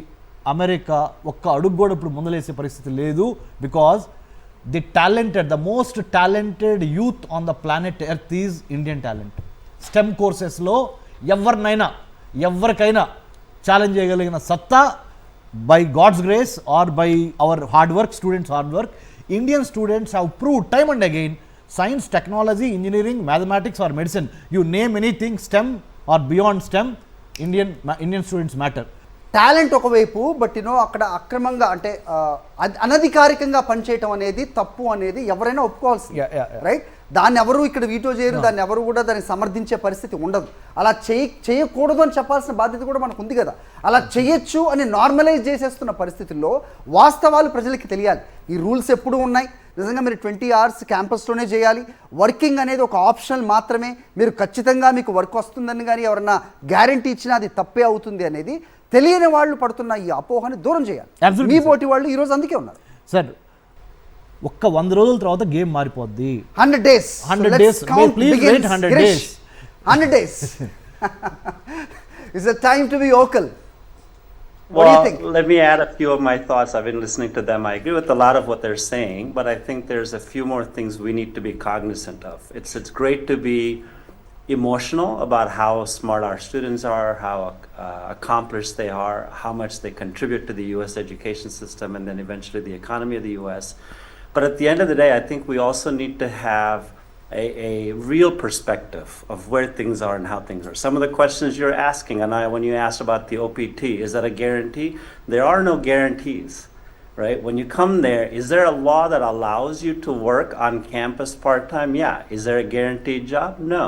America ఒక్క అడుగు కూడా ఇప్పుడు ముందలేసే పరిస్థితి లేదు. Because the most talented youth on the planet Earth is Indian talent. STEM కోర్సెస్లో ఎవరికైనా ఛాలెంజ్ చేయగలిగిన సత్తా by God's grace or by our hard work, students' hard work, Indian students have proved time and again, science, technology, engineering, mathematics or medicine, you name anything, STEM or beyond STEM, Indian students matter. Talent ఒకవైపు, బట్ అక్కడ అక్రమంగా అంటే అనధికారికంగా పనిచేయటం అనేది తప్పు అనేది ఎవరైనా ఒప్పుకోవాల్సింది, రైట్? దాన్ని ఎవరు ఇక్కడ వీటో చేయరు, దాన్ని ఎవరు కూడా దాన్ని సమర్థించే పరిస్థితి ఉండదు. అలా చేయకూడదు అని చెప్పాల్సిన బాధ్యత కూడా మనకు ఉంది కదా. అలా చేయొచ్చు అని నార్మలైజ్ చేసేస్తున్న పరిస్థితుల్లో వాస్తవాలు ప్రజలకి తెలియాలి. ఈ రూల్స్ ఎప్పుడు ఉన్నాయి, నిజంగా మీరు 20 hours క్యాంపస్లోనే చేయాలి, వర్కింగ్ అనేది ఒక ఆప్షనల్ మాత్రమే, మీరు ఖచ్చితంగా మీకు వర్క్ వస్తుందని కానీ ఎవరన్నా గ్యారంటీ ఇచ్చినా అది తప్పే అవుతుంది అనేది తెలియని వాళ్ళు పడుతున్న ఈ అపోహని దూరం చేయాలి. Absolutely, మీ పోటీ వాళ్ళు ఈరోజు అందుకే ఉన్నారు. సార్ ఒక్క 100 రోజుల తర్వాత గేమ్ మారిపోద్ది. 100 days. 100 days. Please wait 100 days. 100 days. It's a time to be vocal. What do you think? Let me add a few of my thoughts. I've been listening to them. I agree with a lot of what they're saying, but I think there's a few more things we need to be cognizant of. It's great to be emotional about how smart our students are, how accomplished they are, how much they contribute to the U.S. education system, and then eventually the economy of the U.S. But at the end of the day, I think we also need to have a real perspective of where things are and how things are. Some of the questions you're asking, and when you asked about the OPT, is that a guarantee? There are no guarantees, right? When you come there, is there a law that allows you to work on campus part-time? Yeah. Is there a guaranteed job? No.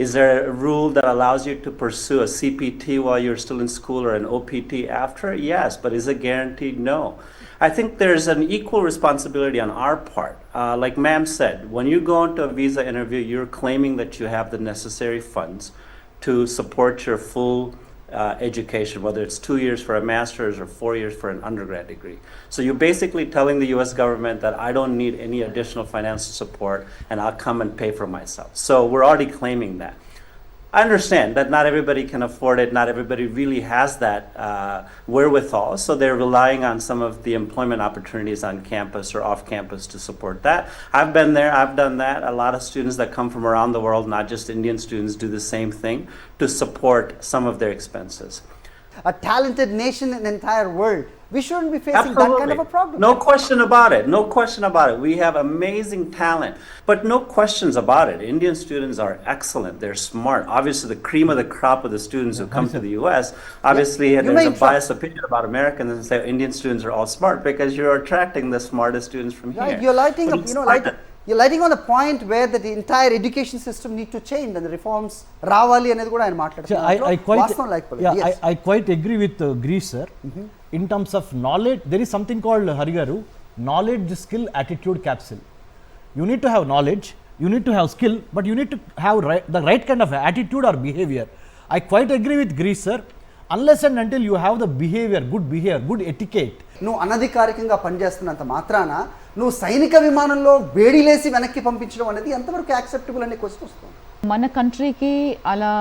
Is there a rule that allows you to pursue a CPT while you're still in school or an OPT after? Yes, but is it guaranteed? No. I think there's an equal responsibility on our part. Like ma'am said, when you go into a visa interview, you're claiming that you have the necessary funds to support your full education, whether it's 2 years for a master's or 4 years for an undergrad degree. So you're basically telling the US government that I don't need any additional financial support and I'll come and pay for myself. So we're already claiming that. I understand that not everybody can afford it, not everybody really has that wherewithal, so they're relying on some of the employment opportunities on campus or off campus to support that. I've been there, I've done that. A lot of students that come from around the world, not just Indian students, do the same thing to support some of their expenses. A talented nation in the entire world, we shouldn't be facing that kind of a problem. No question about it. No question about it. We have amazing talent, but no questions about it. Indian students are excellent. They're smart. Obviously, the cream of the crop of the students who come to the U.S. Obviously, there's a biased opinion about Americans and say Indian students are all smart because you're attracting the smartest students from Right, here. you're lighting But up, it's not. you're lighting on the point where the entire education system need to change and the reforms రావాలి అనేది కూడా ఆయన మాట్లాడుతున్నారు. I quite agree with Greece, sir. In terms of knowledge, there is something called Harigaru, knowledge, skill, attitude capsule. You need to have knowledge, you need to have skill, but you need to have the right kind of attitude or behavior. I quite agree with Greece, sir. Unless and until you have the behavior, good etiquette. నువ్వు అనధికారికంగా పనిచేస్తున్నంత మాత్రాన నువ్వు సైనిక విమానంలో వేడిలేసి వెనక్కి పంపించడం అనేది ఎంతవరకు యాక్సెప్టబుల్ అనే క్వశ్చన్ వస్తుంది. మన కంట్రీకి అలా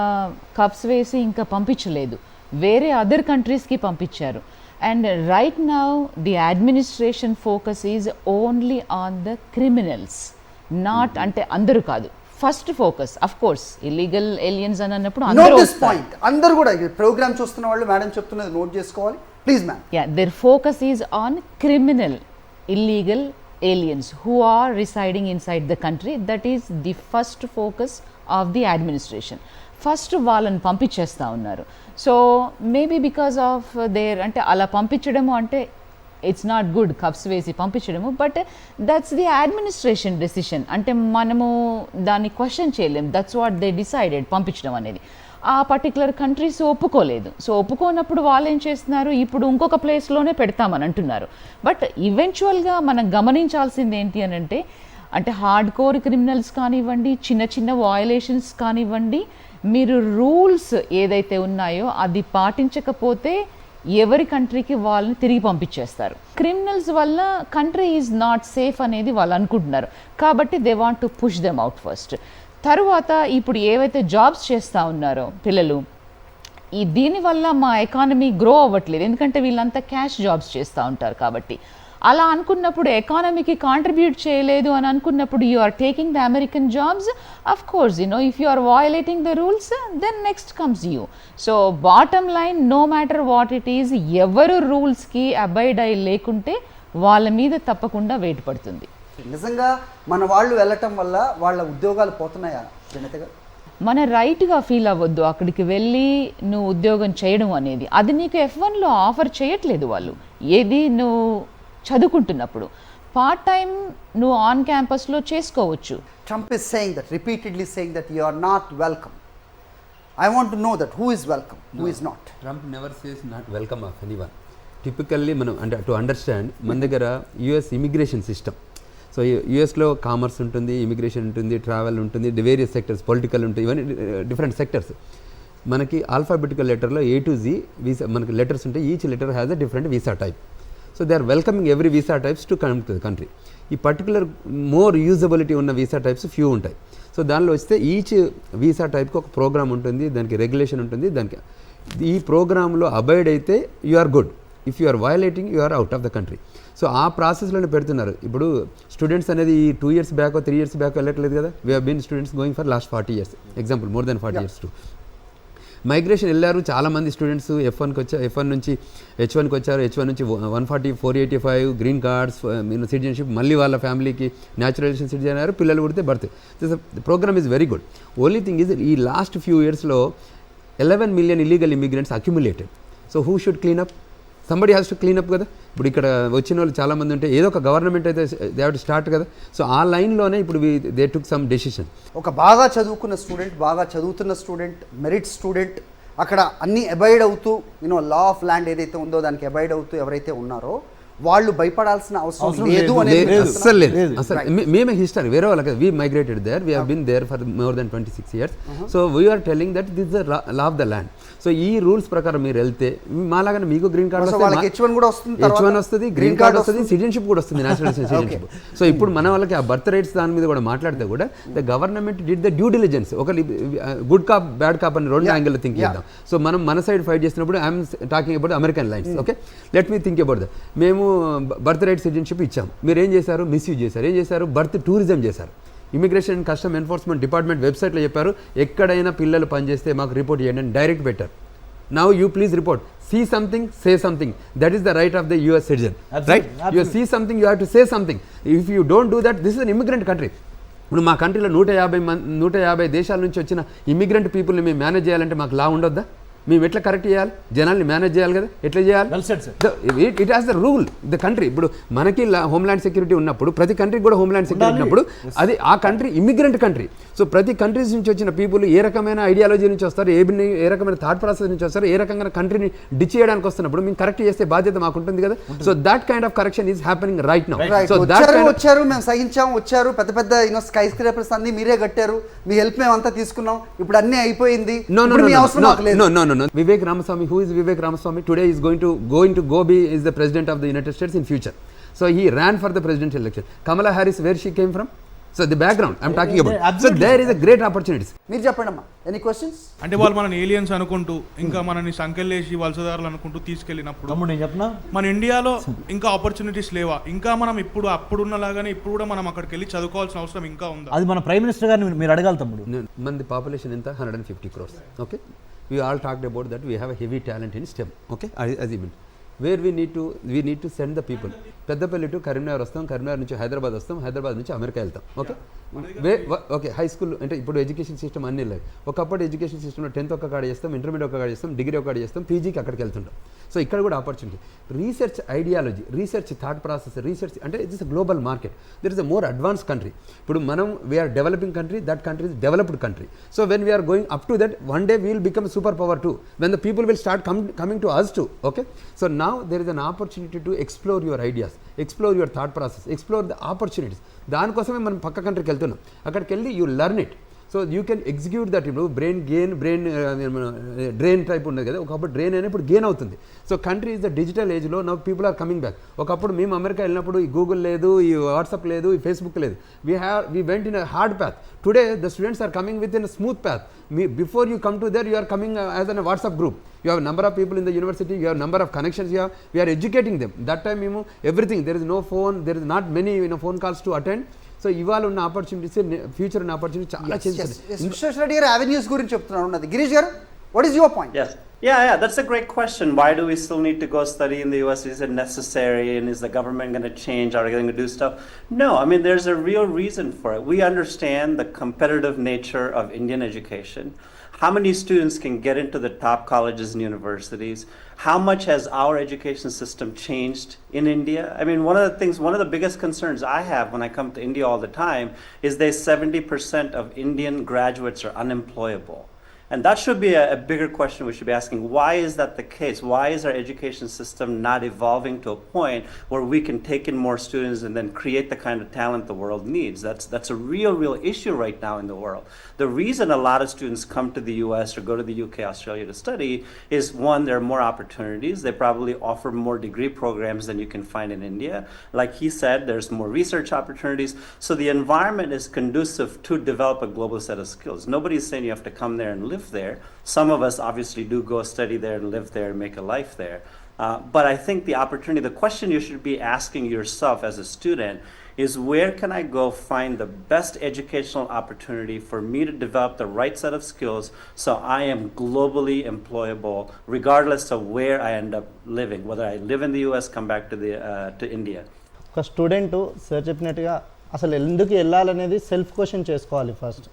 కప్స్ వేసి ఇంకా పంపించలేదు, వేరే అదర్ కంట్రీస్కి పంపించారు. And right now the administration focus is only on the criminals, not అంటే అందరూ కాదు. First focus of course illegal aliens అని అన్నప్పుడు నోట్ దిస్ పాయింట్, అందరూ కూడా ఈ ప్రోగ్రామ్ చూస్తున్న వాళ్ళు మేడం చెప్తున్నది నోట్ చేసుకోవాలి please ma'am. Yeah, there focus is on criminal illegal aliens who are residing inside the country. That is the first focus of the administration. First వాళ్ళని పంపించేస్తూ ఉన్నారు. So maybe because of their అంటే అలా పంపించడము అంటే ఇట్స్ నాట్ గుడ్ కప్స్ వేసి పంపించడము, but that's the administration decision. అంటే మనము దాన్ని క్వశ్చన్ చేయలేము. దట్స్ వాట్ దే డిసైడెడ్ పంపించడం అనేది. ఆ పర్టికులర్ కంట్రీస్ ఒప్పుకోలేదు. సో ఒప్పుకోనప్పుడు వాళ్ళు ఏం చేస్తున్నారు, ఇప్పుడు ఇంకొక ప్లేస్లోనే పెడతామని అంటున్నారు. బట్ ఈవెన్చువల్గా మనం గమనించాల్సింది ఏంటి అని అంటే హార్డ్ కోర్ క్రిమినల్స్ కానివ్వండి, చిన్న చిన్న వయలేషన్స్ కానివ్వండి, మీరు రూల్స్ ఏదైతే ఉన్నాయో అది పాటించకపోతే ఎవరి కంట్రీకి వాళ్ళని తిరిగి పంపించేస్తారు. క్రిమినల్స్ వల్ల కంట్రీ ఈజ్ నాట్ సేఫ్ అనేది వాళ్ళు అనుకుంటున్నారు. కాబట్టి they want to push them out first. తరువాత ఇప్పుడు ఏవైతే జాబ్స్ చేస్తూ ఉన్నారో పిల్లలు, దీనివల్ల మా ఎకానమీ గ్రో అవ్వట్లేదు, ఎందుకంటే వీళ్ళంతా క్యాష్ జాబ్స్ చేస్తూ ఉంటారు. కాబట్టి అలా అనుకున్నప్పుడు ఎకానమీకి కాంట్రిబ్యూట్ చేయలేదు అని అనుకున్నప్పుడు you are taking the American jobs. Of course if you are violating the rules then next comes you. So bottom line, no matter what it is, ఎవరు రూల్స్కి అబైడ్ అయి లేకుంటే వాళ్ళ మీద తప్పకుండా వెయిట్ పడుతుంది. నిజంగా మన వాళ్ళు వెళ్ళటం వల్ల వాళ్ళ ఉద్యోగాలు పోతున్నాయా జనత గారు? మన రైట్గా ఫీల్ అవ్వద్దు అక్కడికి వెళ్ళి నువ్వు ఉద్యోగం చేయడం అనేది. అది నీకు F1లో ఆఫర్ చేయట్లేదు వాళ్ళు, ఏది నువ్వు చదువుకుంటున్నప్పుడు. పార్ట్ టైం నువ్వు ఆన్ క్యాంపస్లో చేసుకోవచ్చు. Trump is saying that, repeatedly saying that you are not welcome. I want to know that who is welcome, who is not. Trump never says not welcome of anyone. Typically మనం అంటే టు అండర్స్టాండ్ మన దగ్గర యుఎస్ ఇమిగ్రేషన్ సిస్టమ్. సో యుఎస్లో కామర్స్ ఉంటుంది, ఇమిగ్రేషన్ ఉంటుంది, ట్రావెల్ ఉంటుంది, వేరియస్ సెక్టర్స్, పొలిటికల్ ఉంటుంది, ఇవన్నీ డిఫరెంట్ సెక్టర్స్. మనకి ఆల్ఫాబెటికల్ లెటర్లో A to Z వీసా మనకి లెటర్స్ ఉంటాయి. Each letter has a different visa type. So they are welcoming every visa types to come to the country. ఈ పర్టికులర్ మోర్ యూజబిలిటీ ఉన్న వీసా టైప్స్ ఫ్యూ ఉంటాయి. సో దానిలో వస్తే ఈచ్ వీసా టైప్కి ఒక ప్రోగ్రామ్ ఉంటుంది, దానికి రెగ్యులేషన్ ఉంటుంది. దానికి ఈ ప్రోగ్రాంలో అబైడ్ అయితే you are good, if you are violating you are out of the country. So ఆ ప్రాసెస్లోనే పెడుతున్నారు. ఇప్పుడు స్టూడెంట్స్ అనేది ఈ 2 years బ్యాక్ 3 years బ్యాక్ వెళ్ళట్లేదు కదా. We have been students going for last 40 years, example more than 40 years to migration వెళ్ళారు. చాలామంది స్టూడెంట్స్ F1కి వచ్చారు, F1 నుంచి H1కి వచ్చారు, H1 నుంచి 140, 485 గ్రీన్ కార్డ్స్, సిటిజన్షిప్, మళ్ళీ వాళ్ళ ఫ్యామిలీకి న్యాచురలైజేషన్ సిటిజన్ అయ్యారు, పిల్లలు పుడితే birth. This programme is very good. Only thing is ఈ లాస్ట్ ఫ్యూ ఇయర్స్లో 11 million illegal immigrants accumulated. So who should clean up? Somebody has to clean up కదా. ఇప్పుడు ఇక్కడ వచ్చిన వాళ్ళు చాలామంది ఉంటే ఏదో ఒక గవర్నమెంట్ అయితే దే హ్యావ్ టు స్టార్ట్ కదా. సో ఆ లైన్లోనే ఇప్పుడు దే టుక్ సమ్ డెసిషన్. ఒక బాగా చదువుకున్న స్టూడెంట్, బాగా చదువుతున్న స్టూడెంట్, మెరిట్ స్టూడెంట్, అక్కడ అన్నీ అబైడ్ అవుతూ లా ఆఫ్ ల్యాండ్ ఏదైతే ఉందో దానికి అబైడ్ అవుతూ ఎవరైతే ఉన్నారో వాళ్ళు భయపడాల్సిన అవసరం లేదు అనేది అసలు లేదు. అసలు మేమే హిస్టరీ వేరే వాళ్ళకి we migrated there, we have been there for more than 26 years. So we are telling that this the law of the land. So ఈ రూల్స్ ప్రకారం మీరు వెళ్తే మాలాగానే మీకు గ్రీన్ కార్డ్ వస్తుంది, H1 వస్తుంది, గ్రీన్ కార్డ్ వస్తుంది, సిటిజన్షిప్ కూడా వస్తుంది, నేషనల్ సిటిజన్షిప్. సో ఇప్పుడు మన వాళ్ళకి ఆ బర్త్ రైట్స్ దాని మీద కూడా మాట్లాడితే కూడా the government did the due diligence. ఒక గుడ్ కాప్ బ్యాడ్ కాప్ అని 2 యాంగిల్ థింక్ చేద్దాం. సో మనం మన సైడ్ ఫైట్ చేసినప్పుడు I'm talking about American lines. Okay, let me think about that. మేము బర్త్ రైట్ సిటిజన్షిప్ ఇచ్చాం, మీరు ఏం చేశారు? మిస్యూజ్ చేశారు. ఏం చేశారు? బర్త్ టూరిజం చేశారు. Immigration and custom enforcement department వెబ్సైట్లో చెప్పారు, ఎక్కడైనా పిల్లలు పనిచేస్తే మాకు రిపోర్ట్ చేయండి అని డైరెక్ట్ పెట్టారు. Now you please report. See something, say something. That is the right of the US citizen. Absolutely. Right? Absolutely. You see something, you have to say something. If you don't do that, this is an immigrant country. ఇప్పుడు మా కంట్రీలో 150 దేశాల నుంచి వచ్చిన ఇమిగ్రెంట్ పీపుల్ని మేము మేనేజ్ చేయాలంటే మాకు లా ఉండొద్దా? మేము ఎట్లా కరెక్ట్ చేయాలి? జనాల్ని మేనేజ్ చేయాలి కదా, ఎట్లా చేయాలి? It has the rule the country. ఇప్పుడు మనకి హోమ్ల్యాండ్ సెక్యూరిటీ ఉన్నప్పుడు ప్రతి కంట్రీకి కూడా హోమ్ల్యాండ్ సెక్యూరిటీ ఉన్నప్పుడు అది ఆ కంట్రీ ఇమిగ్రెంట్ కంట్రీ. సో ప్రతి కంట్రీస్ నుంచి వచ్చిన పీపుల్ ఏ రకమైన ఐడియాలజీ నుంచి వస్తారు, ఏ రకమైన థాట్ ప్రాసెస్ నుంచి వస్తారు, ఏ రకమైన కంట్రీని డిచ్ చేయడానికి వస్తున్నప్పుడు మేము కరెక్ట్ చేస్తే బాధ్యత మాకు ఉంటుంది కదా. So that kind of correction is happening right now. So వచ్చారు, మేము సహించాం, వచ్చారు, పెద్ద పెద్ద స్కై స్క్రేపర్స్ అన్ని మీరే కట్టారు, మీ హెల్ప్ మేమంతా తీసుకున్నాం, ఇప్పుడు అన్నీ అయిపోయింది. No. Vivek Ramaswamy, who is Vivek Ramaswamy? Today is going to go be is the president of the United States in future. So he ran for the presidential election. Kamala Harris, where she came from? So the background I'm talking about. So there is a great opportunities. మీరు చెప్పండి అమ్మా, ఎనీ క్వశ్చన్స్? అంటే వాళ్ళు మనని ఏలియన్స్ అనుకుంటూ ఇంకా మనని సంకెళ్ళేసి వలసదారులు అనుకుంటూ తీసుకెళ్ళినప్పుడు నేను చెప్పనా, మన ఇండియాలో ఇంకా ఆపర్చునిటీస్ లేవా? ఇంకా మనం ఇప్పుడు అప్పుడున్నలాగానే ఇప్పుడు కూడా మనం అక్కడికి వెళ్ళి చదువుకోవాల్సిన అవసరం ఇంకా ఉందా? అది మన ప్రైమ్ మినిస్టర్ గారిని మీరు అడగాలి తమ్ముడు. మన పాపులేషన్ ఎంత? 150 crores. Okay, we all talked about that. We have a heavy talent in STEM. Okay, as you mean, where we need to send the people. Peddapalli to Karimnagar వస్తాం, కరీంనగర్ నుంచి హైదరాబాద్ వస్తాం, హైదరాబాద్ నుంచి అమెరికా వెళ్తాం. ఓకే హై స్కూల్ అంటే ఇప్పుడు ఎడ్యుకేషన్ సిస్టమ్ అన్నీ లేదు. ఒకప్పుడు ఎడ్యుకేషన్ సిస్టంలో 10th ఒక కాడ చేస్తాం, ఇంటర్మీడియట్ ఒక కాడ చేస్తాం, డిగ్రీ ఒక కాడ చేస్తాం, పీజీకి అక్కడికి వెళ్తుంటాం. సో ఇక్కడ కూడా opportunity. Research ideology, research thought process, research అంటే it's global market. There is a more advance country. ఇప్పుడు మనం we are developing country, that country is developed country. So when we are going up to that, one day we will become super power too, when the people will start coming to us too. Okay, so now there is an opportunity to explore your ideas, explore your thought process, explore the opportunities. దానికోసమే మనం పక్క కంట్రీకి వెళ్తున్నాం. అక్కడికి వెళ్ళి you learn it. So you can execute that. ఇప్పుడు బ్రెయిన్ డ్రెయిన్ టైప్ ఉన్నది కదా, ఒకప్పుడు డ్రెయిన్ అయినా ఇప్పుడు గెయిన్ అవుతుంది. So country is the digital ఏజ్లో now people are coming back. ఒకప్పుడు మేము అమెరికా వెళ్ళినప్పుడు ఈ గూగుల్ లేదు, ఈ వాట్సాప్ లేదు, ఈ ఫేస్బుక్ లేదు. We went in a hard path. Today the students are coming with in a smooth path. Before you come to there, you are coming as a WhatsApp group. You have a number of people in the university, you have a number of connections you have. We are educating them. That time, everything. There is no phone, there is not many phone calls to attend. So ఇవాళ ఉన్న ఆపర్చునిటీస్, ఫ్యూచర్ ఉన్న ఆపర్చునిటీ చాలా చేంజ్. విశ్వేశ్వర రెడ్డి గారు అవెన్యూస్ గురించి చెప్తున్నారు ఉన్నది. గిరీష్ గారు, what is your point? Yes. Yeah, that's a great question. Why do we still need to go study in the US? Is it necessary? And is the government going to change? Are they going to do stuff? No, I mean, there's a real reason for it. We understand the competitive nature of Indian education, how many students can get into the top colleges and universities? How much has our education system changed in India? I mean, one of the biggest concerns I have when I come to India all the time is that 70% of Indian graduates are unemployable. And that should be a bigger question we should be asking. Why is that the case? Why is our education system not evolving to a point where we can take in more students and then create the kind of talent the world needs? That's a real issue right now in the world. The reason a lot of students come to the US or go to the UK, Australia to study is, one, there are more opportunities. They probably offer more degree programs than you can find in India. Like he said, there's more research opportunities. So the environment is conducive to develop a global set of skills. Nobody's saying you have to come there and live there. Some of us obviously do go study there and live there and make a life there. But I think the question you should be asking yourself as a student is, where can I go find the best educational opportunity for me to develop the right set of skills so I am globally employable regardless of where I end up living, whether I live in the US, come back to India. ఒక స్టూడెంట్ సార్ చెప్పినట్టుగా అసలు ఎందుకు వెళ్ళాలనేది సెల్ఫ్ క్వశ్చన్ చేసుకోవాలి ఫస్ట్.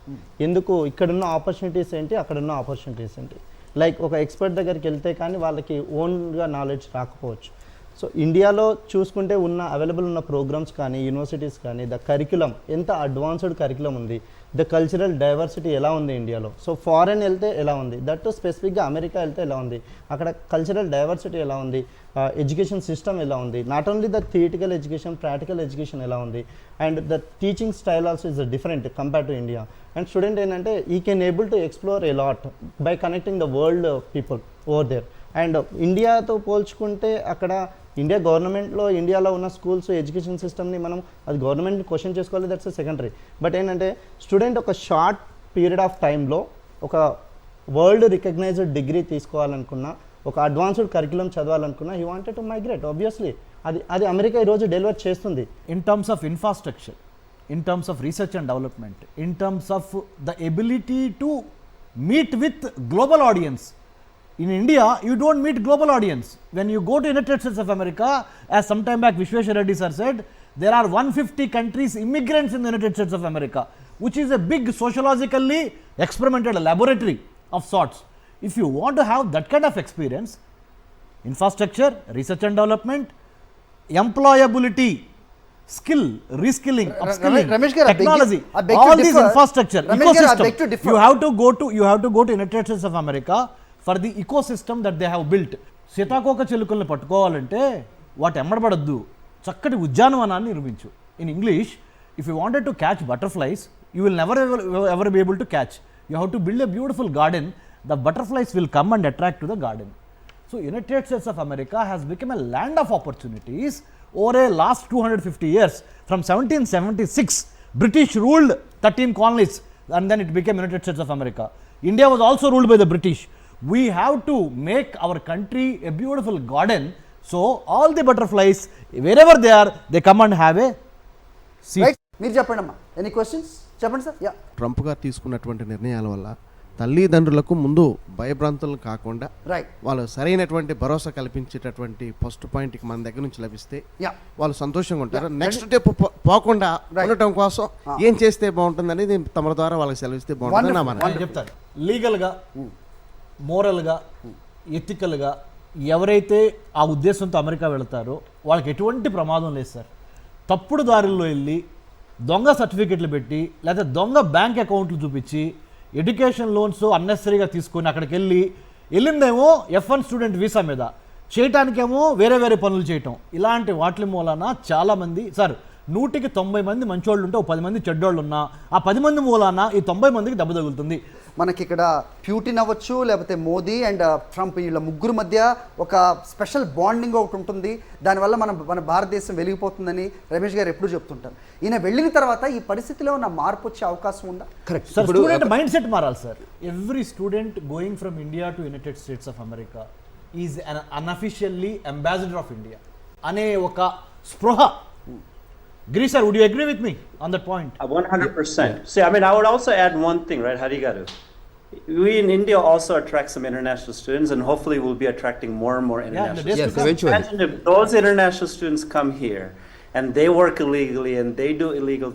ఎందుకు ఇక్కడున్న ఆపర్చునిటీస్ ఏంటి, అక్కడున్న ఆపర్చునిటీస్ ఏంటి. లైక్ ఒక ఎక్స్పర్ట్ దగ్గరికి వెళ్తే కానీ వాళ్ళకి ఓన్గా నాలెడ్జ్ రాకపోవచ్చు. సో ఇండియాలో చూసుకుంటే అవైలబుల్ ఉన్న ప్రోగ్రామ్స్ కానీ యూనివర్సిటీస్ కానీ ద కరికులం ఎంత అడ్వాన్స్డ్ కరికులం ఉంది, ద కల్చరల్ డైవర్సిటీ ఎలా ఉంది ఇండియాలో. సో ఫారెన్ వెళ్తే ఎలా ఉంది, దట్ స్పెసిఫిక్గా అమెరికా వెళ్తే ఎలా ఉంది, అక్కడ కల్చరల్ డైవర్సిటీ ఎలా ఉంది, ఎడ్యుకేషన్ సిస్టమ్ ఎలా ఉంది, not only the theoretical education, practical education ఎలా ఉంది, and the teaching style also is different compare to India. And student ఏంటంటే ఈ can able to explore a lot by connecting the world people over there. And ఇండియాతో పోల్చుకుంటే అక్కడ ఇండియా గవర్నమెంట్లో ఇండియాలో ఉన్న స్కూల్స్ ఎడ్యుకేషన్ సిస్టమ్ని మనం అది గవర్నమెంట్ని క్వశ్చన్ చేసుకోవాలి, దట్స్ సెకండరీ. బట్ ఏంటంటే స్టూడెంట్ ఒక షార్ట్ పీరియడ్ ఆఫ్ టైంలో ఒక వరల్డ్ రికగ్నైజ్డ్ డిగ్రీ తీసుకోవాలనుకున్నా, ఒక అడ్వాన్స్డ్ కరికులం చదవాలనుకున్నా, he wanted to migrate. Obviously అది అమెరికా ఈరోజు డెలివర్ చేస్తుంది. In terms of infrastructure, in terms of research and development, in terms of the ability to meet with global audience. In India, you don't meet global audience. When you go to United States of America, as some time back Vishweshwar Reddy sir said, there are 150 countries immigrants in the United States of America, which is a big sociologically experimental laboratory of sorts. If you want to have that kind of experience, infrastructure, research and development, employability, skill, reskilling, upskilling, Ramesh garu, technology, I beg to all these differ. infrastructure, Ramesh garu, I beg to ecosystem, differ. you have to go to United States of America for the ecosystem that they have built. సీతాకోక చిలుకల్ని పట్టుకోవాలంటే వాటి ఎమ్మడబడద్దు, చక్కటి ఉద్యానవనాన్ని నిర్మించు. In English, if you wanted to catch butterflies, you will never ever be able to catch. You have to build a beautiful garden, the butterflies will come and attract to the garden. So United States of America has become a land of opportunities over a last 250 years. From 1776, British ruled 13 colonies and then it became United States of America. India was also ruled by the British. We have to make our country a beautiful garden, so all the butterflies, wherever they are, they come and have a seat. Right, మీరు చెప్పండి అమ్మా. ఎనీ క్వశ్చన్స్ చెప్పండి సార్. యా, ట్రంప్ గారు తీసుకున్నటువంటి నిర్ణయాల వల్ల తల్లిదండ్రులకు ముందు భయభ్రాంతులు కాకుండా రైట్, వాళ్ళు సరైనటువంటి భరోసా కల్పించేటటువంటి ఫస్ట్ పాయింట్కి మన దగ్గర నుంచి లభిస్తే యా, వాళ్ళు సంతోషంగా ఉంటారు. నెక్స్ట్ స్టెప్ పోకుండా ఉండటం కోసం ఏం చేస్తే బాగుంటుంది అనేది తమ ద్వారా వాళ్ళకి సెలవిస్తే బాగుంటుంది నా మన నేను చెప్తాను. లీగల్గా, మోరల్గా, ఎథికల్గా ఎవరైతే ఆ ఉద్దేశంతో అమెరికా వెళతారో వాళ్ళకి ఎటువంటి ప్రమాదం లేదు సార్. తప్పుడు దారుల్లో వెళ్ళి దొంగ సర్టిఫికెట్లు పెట్టి లేదా దొంగ బ్యాంక్ అకౌంట్లు చూపించి ఎడ్యుకేషన్ లోన్స్ అన్నెసరీగా తీసుకొని అక్కడికి వెళ్ళిందేమో F1 స్టూడెంట్ వీసా మీద, చేయటానికేమో వేరే వేరే పనులు చేయటం. ఇలాంటి వాటి మూలన చాలామంది సార్ 100కి 90 మంది మంచోళ్ళు ఉంటే 10 మంది చెడ్డోళ్ళు ఉన్నా ఆ 10 మంది మూలాన ఈ 90 మందికి దెబ్బ తగులుతుంది. మనకి ఇక్కడ ప్యూటిన్ అవ్వచ్చు, లేకపోతే మోదీ అండ్ ట్రంప్, వీళ్ళ ముగ్గురు మధ్య ఒక స్పెషల్ బాండింగ్ ఒకటి ఉంటుంది. దానివల్ల మన భారతదేశం వెలిగిపోతుందని రమేష్ గారు ఎప్పుడు చెప్తుంటారు. ఈయన వెళ్ళిన తర్వాత ఈ పరిస్థితిలో ఉన్న మార్పు వచ్చే అవకాశం ఉందా? Correct. Sir student mind set మారాలి sir. Every student going from India to United States of America is an unofficially ambassador of India అనే ఒక స్పృహ. Giri sir, would you agree with me on that point? 100%. See, I mean, I would also add one thing, right, Harigaru? We in India also attract some international students, and hopefully we'll be attracting more and more international days to students. come. Eventually. Imagine if those international students come here and they work illegally and they do illegal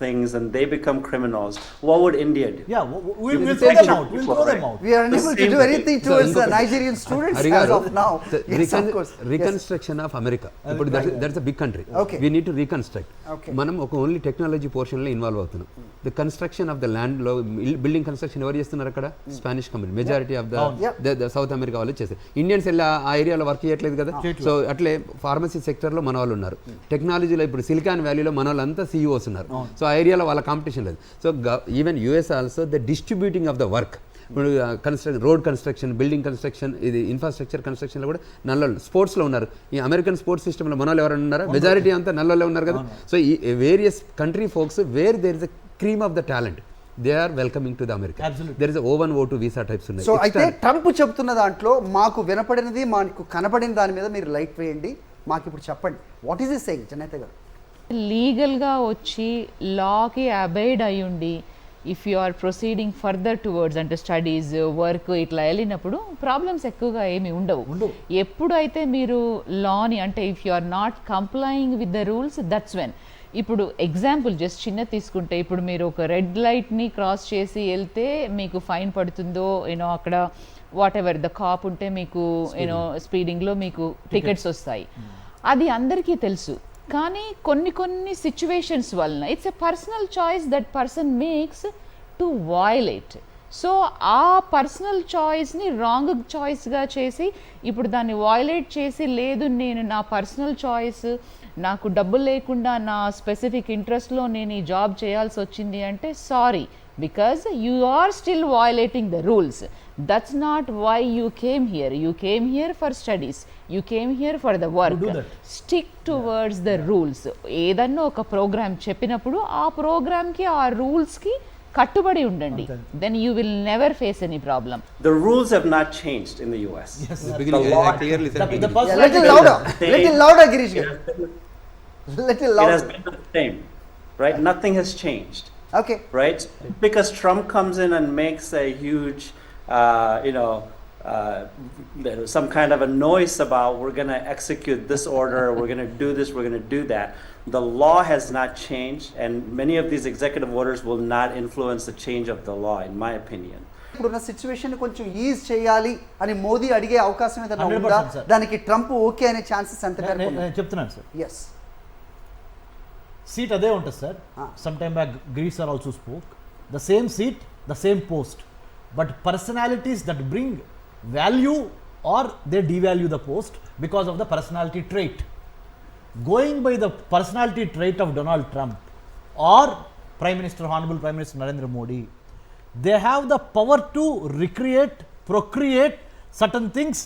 things and they become criminals, what would India do? Yeah, we'll throw them out. We'll throw them out. We are unable to do anything towards the Nigerian students as of now. Yes, of course. Reconstruction of America ఇప్పుడు that's a big country Okay. We need to reconstruct Okay. మనం ఒక ఓన్లీ టెక్నాలజీ పోర్షన్లో ఇన్వాల్వ్ అవుతున్నాం ద కన్స్ట్రక్షన్ ఆఫ్ ద ల్యాండ్లో బిల్డింగ్ కన్స్ట్రక్షన్ ఎవరు చేస్తున్నారు అక్కడ Spanish company majority of the South America వాళ్ళు చేస్తారు ఇండియన్స్ వెళ్ళి ఆ ఏరియాలో వర్క్ చేయట్లేదు కదా సో అట్లే ఫార్మసీ సెక్టర్లో మన వాళ్ళు ఉన్నారు టెక్నాలజీలో ఇప్పుడు సిలికాన్ వ్యాలీలో మన వాళ్ళంతా సీఈఓస్ ఉన్నారు సో ఆ ఏరియాలో వాళ్ళ కాంపిటీషన్ లేదు so even US also the distributing of the work ఇప్పుడు construction road construction building construction ఇది ఇన్ఫ్రాస్ట్రక్చర్ కన్స్ట్రక్షన్లో కూడా నల్లలు స్పోర్ట్స్లో ఉన్నారు ఈ అమెరికన్ స్పోర్ట్స్ సిస్టంలో మన వాళ్ళు ఎవరైనా ఉన్నారా మెజారిటీ అంతా నల్లలే ఉన్నారు కదా సో ఈ various country folks where there is a cream of the talent they are welcoming to the America there is O one O two visa types ఉన్నాయి సో అయితే ట్రంప్ చెప్తున్న దాంట్లో మాకు వినపడినది మాకు కనపడిన దాని మీద మీరు లైట్ వేయండి మాకు ఇప్పుడు చెప్పండి వాట్ ఈస్ ఇస్ సేయింగ్ జనైత గారు లీగల్గా వచ్చి లాకి అబైడ్ అయ్యుండి if you are proceeding further towards అంటే స్టడీస్ వర్క్ ఇట్లా వెళ్ళినప్పుడు ప్రాబ్లమ్స్ ఎక్కువగా ఏమి ఉండవు ఎప్పుడైతే మీరు లాని అంటే if you are not complying with the rules that's when ఇప్పుడు ఎగ్జాంపుల్ జస్ట్ చిన్న తీసుకుంటే ఇప్పుడు మీరు ఒక రెడ్ లైట్ని క్రాస్ చేసి వెళ్తే మీకు ఫైన్ పడుతుందో యూనో అక్కడ వాట్ ఎవర్ ద కాప్ ఉంటే మీకు యూనో స్పీడింగ్లో మీకు టికెట్స్ వస్తాయి అది అందరికీ తెలుసు కానీ కొన్ని సిచ్యువేషన్స్ వలన it's a personal choice that person makes to violate so ఆ పర్సనల్ చాయిస్ని రాంగ్ చాయిస్గా చేసి ఇప్పుడు దాన్ని వయలేట్ చేసి లేదు నేను నా పర్సనల్ చాయిస్ నాకు డబ్బులు లేకుండా నా స్పెసిఫిక్ ఇంట్రెస్ట్లో నేను ఈ జాబ్ చేయాల్సి వచ్చింది అంటే sorry because you are still violating the rules. That's not why you came here. You came here for studies. You came here for the work. Stick towards the rules. ఏదన్నా ఒక ప్రోగ్రామ్ చెప్పినప్పుడు ఆ ప్రోగ్రామ్కి ఆ రూల్స్కి కట్టుబడి ఉండండి then you will never face any problem. The rules have not changed in the US. Yes. beginning clearly said The little louder Girish garu little It has louder been the same, right? Nothing has changed. okay Right? Because Trump comes in and makes a huge, some kind of a noise about we're going to execute this order, we're going to do this, we're going to do that. The law has not changed, and many of these executive orders will not influence the change of the law, in my opinion. ఇప్పుడున్న సిచ్యువేషన్ కొంచెం ఈజ్ చేయాలి అని మోదీ అడిగే అవకాశం ఏదైనా 100% ఉందా sir. దానికి ట్రంప్ ఓకే అనే ఛాన్సెస్ ఎంత మేరకు నేను చెప్తున్నాను సార్ ఎస్ సీట్ అదే ఉంటుంది sir some time back Greece are also spoke the same seat the same post but personalities that bring value or they devalue the post because of the personality trait going by the personality trait of Donald Trump or prime minister honourable prime minister Narendra Modi they have the power to recreate, procreate certain things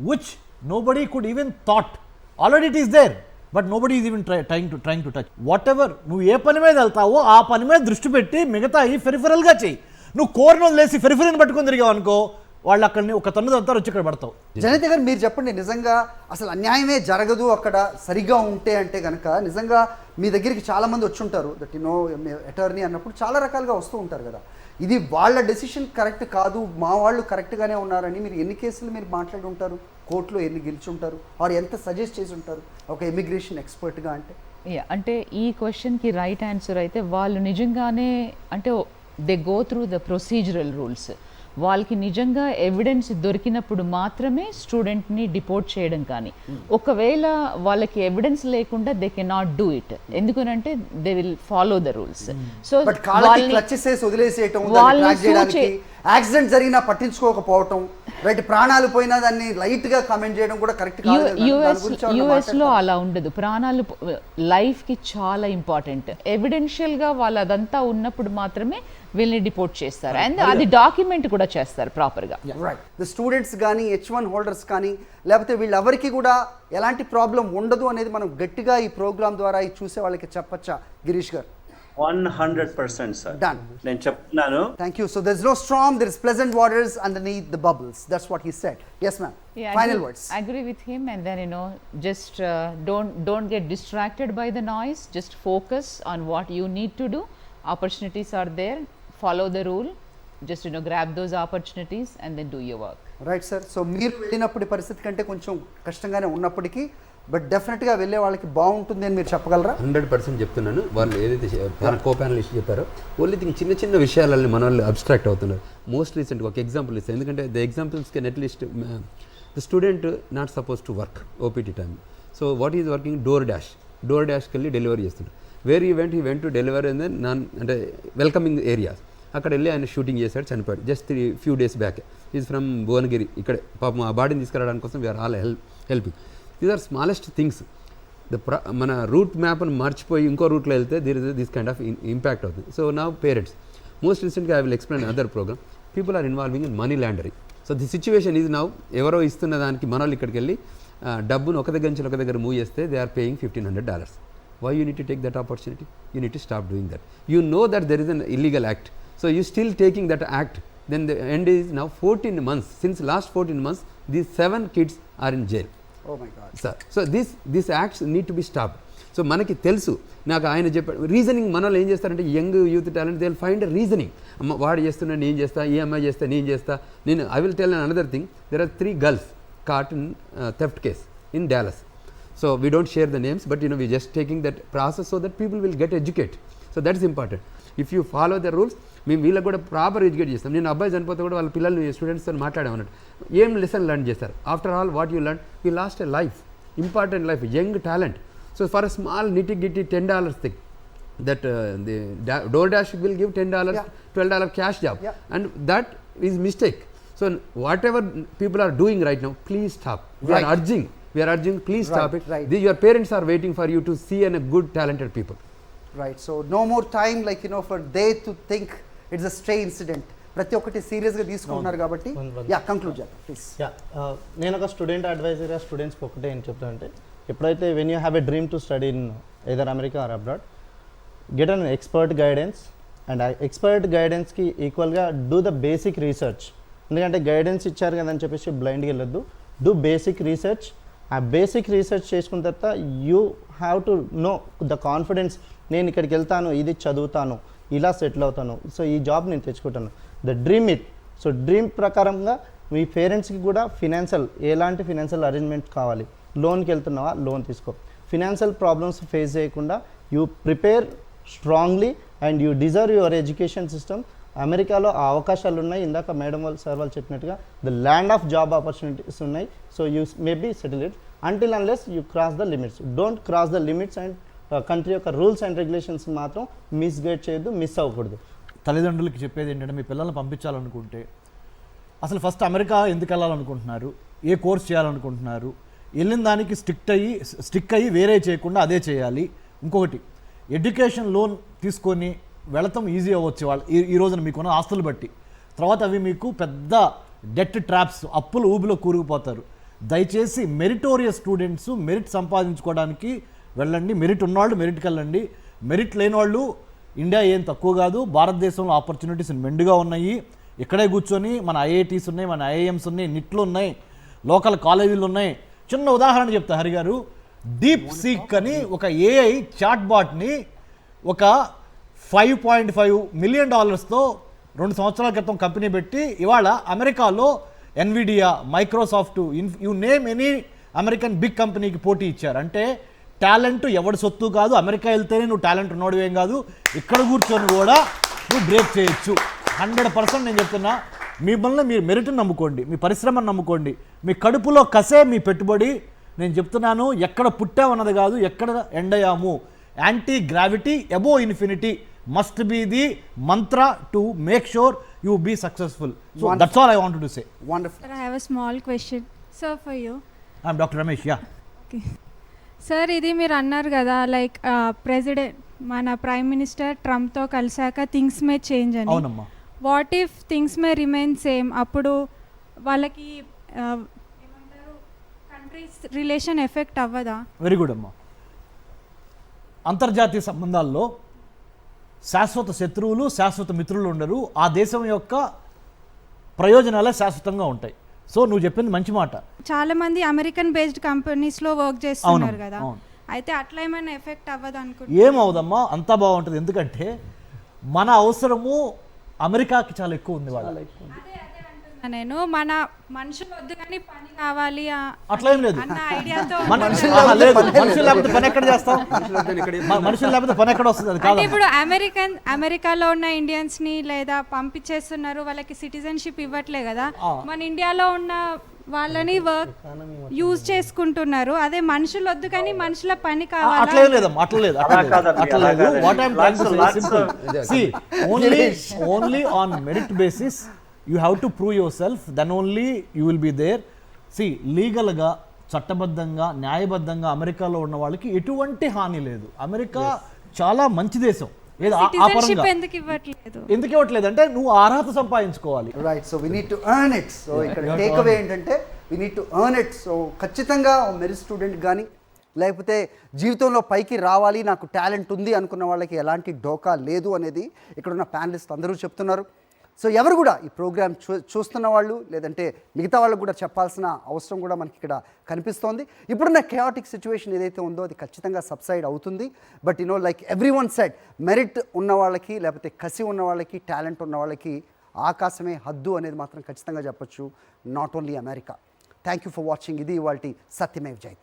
which nobody could even thought. Already it is there, but nobody is even trying to touch. Whatever నువ్వు ఏ పని మీద వెళ్తావో ఆ పని మీద దృష్టి పెట్టి మిగతా ఈ పెరిఫరల్గా చెయ్యి నువ్వు కోరిన వదిలేసి పెరిఫరల్ని పట్టుకొని తిరిగావు అనుకో వాళ్ళు అక్కడిని ఒక తన్ను తగ్గుతారు వచ్చి ఇక్కడ పడతావు జనత గారు మీరు చెప్పండి నిజంగా అసలు అన్యాయమే జరగదు అక్కడ సరిగ్గా ఉంటే అంటే కనుక నిజంగా మీ దగ్గరికి చాలామంది వచ్చి ఉంటారు దట్ నో అటార్నీ అన్నప్పుడు చాలా రకాలుగా వస్తూ ఉంటారు కదా ఇది వాళ్ళ డెసిషన్ కరెక్ట్ కాదు మా వాళ్ళు కరెక్ట్గానే ఉన్నారని మీరు ఎన్ని కేసులు మీరు మాట్లాడి ఉంటారు కోర్టులో ఎన్ని గెలిచి ఉంటారు ఆర్ ఎంత సజెస్ట్ చేసి ఉంటారు ఒక ఇమిగ్రేషన్ ఎక్స్పర్ట్గా అంటే అంటే ఈ క్వశ్చన్కి రైట్ ఆన్సర్ అయితే వాళ్ళు నిజంగానే అంటే they go through the procedural rules వాళ్ళకి నిజంగా ఎవిడెన్స్ దొరికినప్పుడు మాత్రమే స్టూడెంట్ని డిపోర్ట్ చేయడం కానీ ఒకవేళ వాళ్ళకి ఎవిడెన్స్ లేకుండా they can not do it ఎందుకనంటే they will follow the rules so accident జరిగినా పట్టించుకోకపోవటం రైట్ ప్రాణాలు పోయినా దాన్ని లైట్ గా కామెంట్ చేయడం కూడా కరెక్ట్ యుఎస్ లో అలా ఉండదు ప్రాణాలు లైఫ్ కి చాలా ఇంపార్టెంట్ ఎవిడెన్షియల్ గా వాళ్ళు అదంతా ఉన్నప్పుడు మాత్రమే వీళ్ళని డిపోర్ట్ చేస్తారు అండ్ అది డాక్యుమెంట్ కూడా చేస్తారు ప్రాపర్ గా రైట్ ద స్టూడెంట్స్ కానీ H1 హోల్డర్స్ కానీ లేకపోతే వీళ్ళెవరికి కూడా ఎలాంటి ప్రాబ్లం ఉండదు అనేది మనం గట్టిగా ఈ ప్రోగ్రామ్ ద్వారా చూసే వాళ్ళకి చెప్పచ్చా గిరీష్ గారు 100% sir. Done. నేను చెప్తున్నాను. Thank you. So there's no storm, there is pleasant waters underneath the bubbles. That's what he said. Yes, ma'am. Yeah, Final words. I agree with him, and then just don't get distracted by the noise. Just focus on what you need to do. Opportunities are there. Follow the rule. Just grab those opportunities and then do your work. Right, sir. So మీరు వెళ్ళినప్పుడు పరిస్థితి కంటే కొంచెం కష్టంగానే ఉన్నప్పటికీ బట్ డెఫినెట్గా వెళ్ళే వాళ్ళకి బాగుంటుంది అని మీరు చెప్పగలరా? 100% చెప్తున్నాను. వాళ్ళు ఏదైతే కో ప్యానలిస్ట్ చెప్పారో ఓన్లీ థింగ్ చిన్న చిన్న విషయాలని మన వాళ్ళు అబ్స్ట్రాక్ట్ అవుతున్నారు. మోస్ట్ రీసెంట్గా ఒక ఎగ్జాంపుల్ ఇస్తాను, ఎందుకంటే the examples can at least the student not suppose to work OPT time. So what is working? Door డాష్కి వెళ్ళి డెలివరీ చేస్తున్నాడు. Where he went to delivery and then అంటే వెల్కమింగ్ ఏరియాస్ అక్కడ వెళ్ళి ఆయన షూటింగ్ చేశాడు, చనిపోయాడు. Just few days back. Is from Bhuvanagiri. ఇక్కడ పాపం ఆ బాడీని తీసుకురావడానికి కోసం we are all helping. These are smallest things. మన రూట్ మ్యాప్ను మర్చిపోయి ఇంకో రూట్లో వెళ్తే దిస్ కైండ్ ఆఫ్ ఇంపాక్ట్ అవుతుంది. సో నా పేరెంట్స్ మోస్ట్ రీసెంట్గా I will explain other programme. People are involving in money laundering. So the situation is now ఎవరో ఇస్తున్న దానికి మన వాళ్ళు ఇక్కడికి వెళ్ళి డబ్బును ఒక దగ్గర నుంచి ఒక దగ్గర మూవ్ చేస్తే they are paying $1,500. Why you need to take that opportunity? You need to stop doing that. You know that there is an illegal act. So you still taking that act. Then the end is now 14 months. Since last 14 months, these 7 kids are in jail. Oh my God. Sir, so these acts need to be stopped. So మనకి తెలుసు, నాకు ఆయన చెప్పాడు రీజనింగ్. మన వాళ్ళు ఏం చేస్తారంటే young youth talent they will find a reasoning. వాడు చేస్తున్నా నేను చేస్తా, ఈ అమ్మాయి చేస్తా నేను చేస్తా. నేను I will tell another thing. There are 3 girls caught in theft case in Dallas. So we don't share the names, but we just taking that process so that people will get educated. So that is important. If you follow the rules, మేము వీళ్ళకి కూడా ప్రాపర్ ఎడ్యుకేట్ చేస్తాం. నేను అబ్బాయి చనిపోతే కూడా వాళ్ళ పిల్లలు స్టూడెంట్స్తో మాట్లాడామన్నట్టు ఏం లెసన్ లెర్న్ చేస్తారు. After all what you learn, you lost a life, important life, young talent. So for a small nitty gritty $10 thing, that the DoorDash will give $10, $12 cash job, and that is mistake. So whatever people are doing right now, please stop. We are urging, please stop it. Your parents are waiting for you to see a good talented people. Right. So no more time for they to think it's a stray incident. ప్రతి ఒక్కటి సీరియస్గా తీసుకుంటున్నారు కాబట్టి కంక్లూడ్ చేద్దాం ప్లీజ్. నేను ఒక స్టూడెంట్ అడ్వైజర్గా స్టూడెంట్స్కి ఒకటే ఏం చెప్తానంటే, ఎప్పుడైతే when you have a dream to study in either America or abroad, get an expert guidance. And ఆ ఎక్స్పర్ట్ గైడెన్స్కి ఈక్వల్గా డూ ద బేసిక్ రీసెర్చ్. ఎందుకంటే గైడెన్స్ ఇచ్చారు కదా అని చెప్పేసి బ్లైండ్గా వెళ్ళొద్దు. Do basic research. ఆ బేసిక్ రీసెర్చ్ చేసుకున్న తర్వాత you have to know the confidence. నేను ఇక్కడికి వెళ్తాను, ఇది చదువుతాను, ఇలా సెటిల్ అవుతాను, సో ఈ జాబ్ నేను తెచ్చుకుంటాను. The dream it. So dream ప్రకారంగా మీ పేరెంట్స్కి కూడా ఎలాంటి ఫినాన్షియల్ అరేంజ్మెంట్ కావాలి. లోన్కి వెళ్తున్నావా, లోన్ తీసుకో. ఫినాన్షియల్ ప్రాబ్లమ్స్ ఫేస్ చేయకుండా you prepare strongly and you deserve your education system. అమెరికాలో ఆ అవకాశాలు ఉన్నాయి. ఇందాక మేడం వాళ్ళు సార్ వాళ్ళు చెప్పినట్టుగా the land of job opportunities ఉన్నాయి. So you may be settle it until unless you cross the limits. Don't cross the limits. And country యొక్క రూల్స్ అండ్ రెగ్యులేషన్స్ మాత్రం మిస్గైడ్ చేయొద్దు, మిస్ అవ్వకూడదు. తల్లిదండ్రులకి చెప్పేది ఏంటంటే, మీ పిల్లల్ని పంపించాలనుకుంటే అసలు ఫస్ట్ అమెరికా ఎందుకు వెళ్ళాలనుకుంటున్నారు, ఏ కోర్స్ చేయాలనుకుంటున్నారు, వెళ్ళిన దానికి స్టిక్ అయ్యి వేరే చేయకుండా అదే చేయాలి. ఇంకొకటి, ఎడ్యుకేషన్ లోన్ తీసుకొని వెళతాం ఈజీ అవ్వచ్చు వాళ్ళు ఈ రోజున మీకున్న ఆస్తులు బట్టి. తర్వాత అవి మీకు పెద్ద డెట్ ట్రాప్స్, అప్పులు ఊబిలో కూరుకుపోతారు. దయచేసి మెరిటోరియస్ స్టూడెంట్స్ మెరిట్ సంపాదించుకోవడానికి వెళ్ళండి. మెరిట్ ఉన్నవాళ్ళు మెరిట్కి వెళ్ళండి. మెరిట్ లేని వాళ్ళు, ఇండియా ఏం తక్కువ కాదు, భారతదేశంలో ఆపర్చునిటీస్ మెండుగా ఉన్నాయి. ఇక్కడే కూర్చొని మన ఐఐటీస్ ఉన్నాయి, మన ఐఐఎమ్స్ ఉన్నాయి, నిట్లు ఉన్నాయి, లోకల్ కాలేజీలు ఉన్నాయి. చిన్న ఉదాహరణ చెప్తా హరి గారు. డీప్ సీక్ అని ఒక ఏఐ చాట్ బాట్ని ఒక $5.5 million 2 సంవత్సరాల క్రితం కంపెనీ పెట్టి ఇవాళ అమెరికాలో Nvidia, Microsoft, you name any American big కంపెనీకి పోటీ ఇచ్చారు. అంటే టాలెంట్ ఎవడి సొత్తు కాదు. అమెరికా వెళ్తేనే నువ్వు టాలెంట్ ఉన్నోడు ఏం కాదు, ఇక్కడ కూర్చొని కూడా నువ్వు బ్రేక్ చేయొచ్చు. 100% నేను చెప్తున్నా. మిమ్మల్ని మీరు మెరిట్ని నమ్ముకోండి, మీ పరిశ్రమను నమ్ముకోండి, మీ కడుపులో కసే మీ పెట్టుబడి. నేను చెప్తున్నాను, ఎక్కడ పుట్టామన్నది కాదు, ఎక్కడ ఎండ్ అయ్యాము. Anti gravity above infinity must be the mantra to make sure you be successful. So wonderful. That's all I wanted to say. Wonderful. Sir, I have a small question, sir, for you. I'm Dr. Ramesh. Yeah. Okay. Sir, ఇది మీరు అన్నారు కదా, లైక్ ప్రెసిడెంట్ మన ప్రైమ్ మినిస్టర్ ట్రంప్తో కలిసాక థింగ్స్ మే చేంజ్ అని. అవునమ్మా. What if things may remain same? అప్పుడు వాళ్ళకి ఏమంటారు, కంట్రీస్ రిలేషన్ ఎఫెక్ట్ అవ్వదా? వెరీ గుడ్ అమ్మా. అంతర్జాతీయ సంబంధాల్లో శాశ్వత శత్రువులు, శాశ్వత మిత్రులు ఉండరు. ఆ దేశం యొక్క ప్రయోజనాలే శాశ్వతంగా ఉంటాయి. సో నువ్వు చెప్పింది మంచి మాట. చాలా మంది అమెరికన్ బేస్డ్ కంపెనీస్లో వర్క్ చేస్తున్నారు కదా, అయితే అట్లా ఏమైనా ఎఫెక్ట్ అవ్వదు అనుకుంటున్నా? ఏమవుదమ్మా, అంతా బాగుంటుంది. ఎందుకంటే మన అవసరము అమెరికాకి చాలా ఎక్కువ ఉంది. వాళ్ళ నేను మన మనుషులు వద్దు కానీ పని కావాలి అట్లా ఏం లేదు. అన్న ఐడియాతో లేదు, మనుషులు లేకపోతే పని ఎక్కడ చేస్తాం? మనుషులు లేకపోతే పని ఎక్కడ వస్తుంది? అది అంటే కాదు. ఇప్పుడు అమెరికాలో ఉన్న ఇండియన్స్ ని లేదా పంపించేస్తున్నారు, వాళ్ళకి సిటిజన్షిప్ ఇవ్వట్లే కదా, మన ఇండియాలో ఉన్న వాళ్ళని వర్క్ యూజ్ చేసుకుంటున్నారు. అదే మనుషులు వద్దు కానీ మనుషుల పని అట్లా కావాలి. ఏం లేదమ్మా, అట్లా లేదు. What I'm trying to say simple. See, only on merit basis you have to prove yourself, then only you will be there. See, లీగల్గా చట్టబద్ధంగా న్యాయబద్ధంగా అమెరికాలో ఉన్న వాళ్ళకి ఎటువంటి హాని లేదు. అమెరికా చాలా మంచి దేశం. ఏదో ఆ సిటిజన్షిప్ పరంగా ఎందుకు ఇవ్వట్లేదు? ఎందుకు ఇవ్వట్లేదు అంటే నువ్వు అర్హత సంపాదించుకోవాలి. Right. So we need to earn it. So ఇక్కడ టేక్ అవే ఏంటంటే we need to earn it. So ఖచ్చితంగా మెరిట్ స్టూడెంట్ కానీ లేకపోతే జీవితంలో పైకి రావాలి, నాకు టాలెంట్ ఉంది అనుకున్న వాళ్ళకి ఎలాంటి డోకా లేదు అనేది ఇక్కడున్న ప్యానలిస్ట్ అందరూ చెప్తున్నారు. సో ఎవరు కూడా ఈ ప్రోగ్రామ్ చూస్తున్న వాళ్ళు లేదంటే మిగతా వాళ్ళకు కూడా చెప్పాల్సిన అవసరం కూడా మనకి ఇక్కడ కనిపిస్తోంది. ఇప్పుడున్న కేయాటిక్ సిచ్యువేషన్ ఏదైతే ఉందో అది ఖచ్చితంగా సబ్సైడ్ అవుతుంది. But like every one said, merit ఉన్న వాళ్ళకి లేకపోతే కసి ఉన్న వాళ్ళకి టాలెంట్ ఉన్న వాళ్ళకి ఆకాశమే హద్దు అనేది మాత్రం ఖచ్చితంగా చెప్పొచ్చు. Not only America. Thank you for watching. ఇది ఇవాల్టి సత్యమేవ్ జయతే.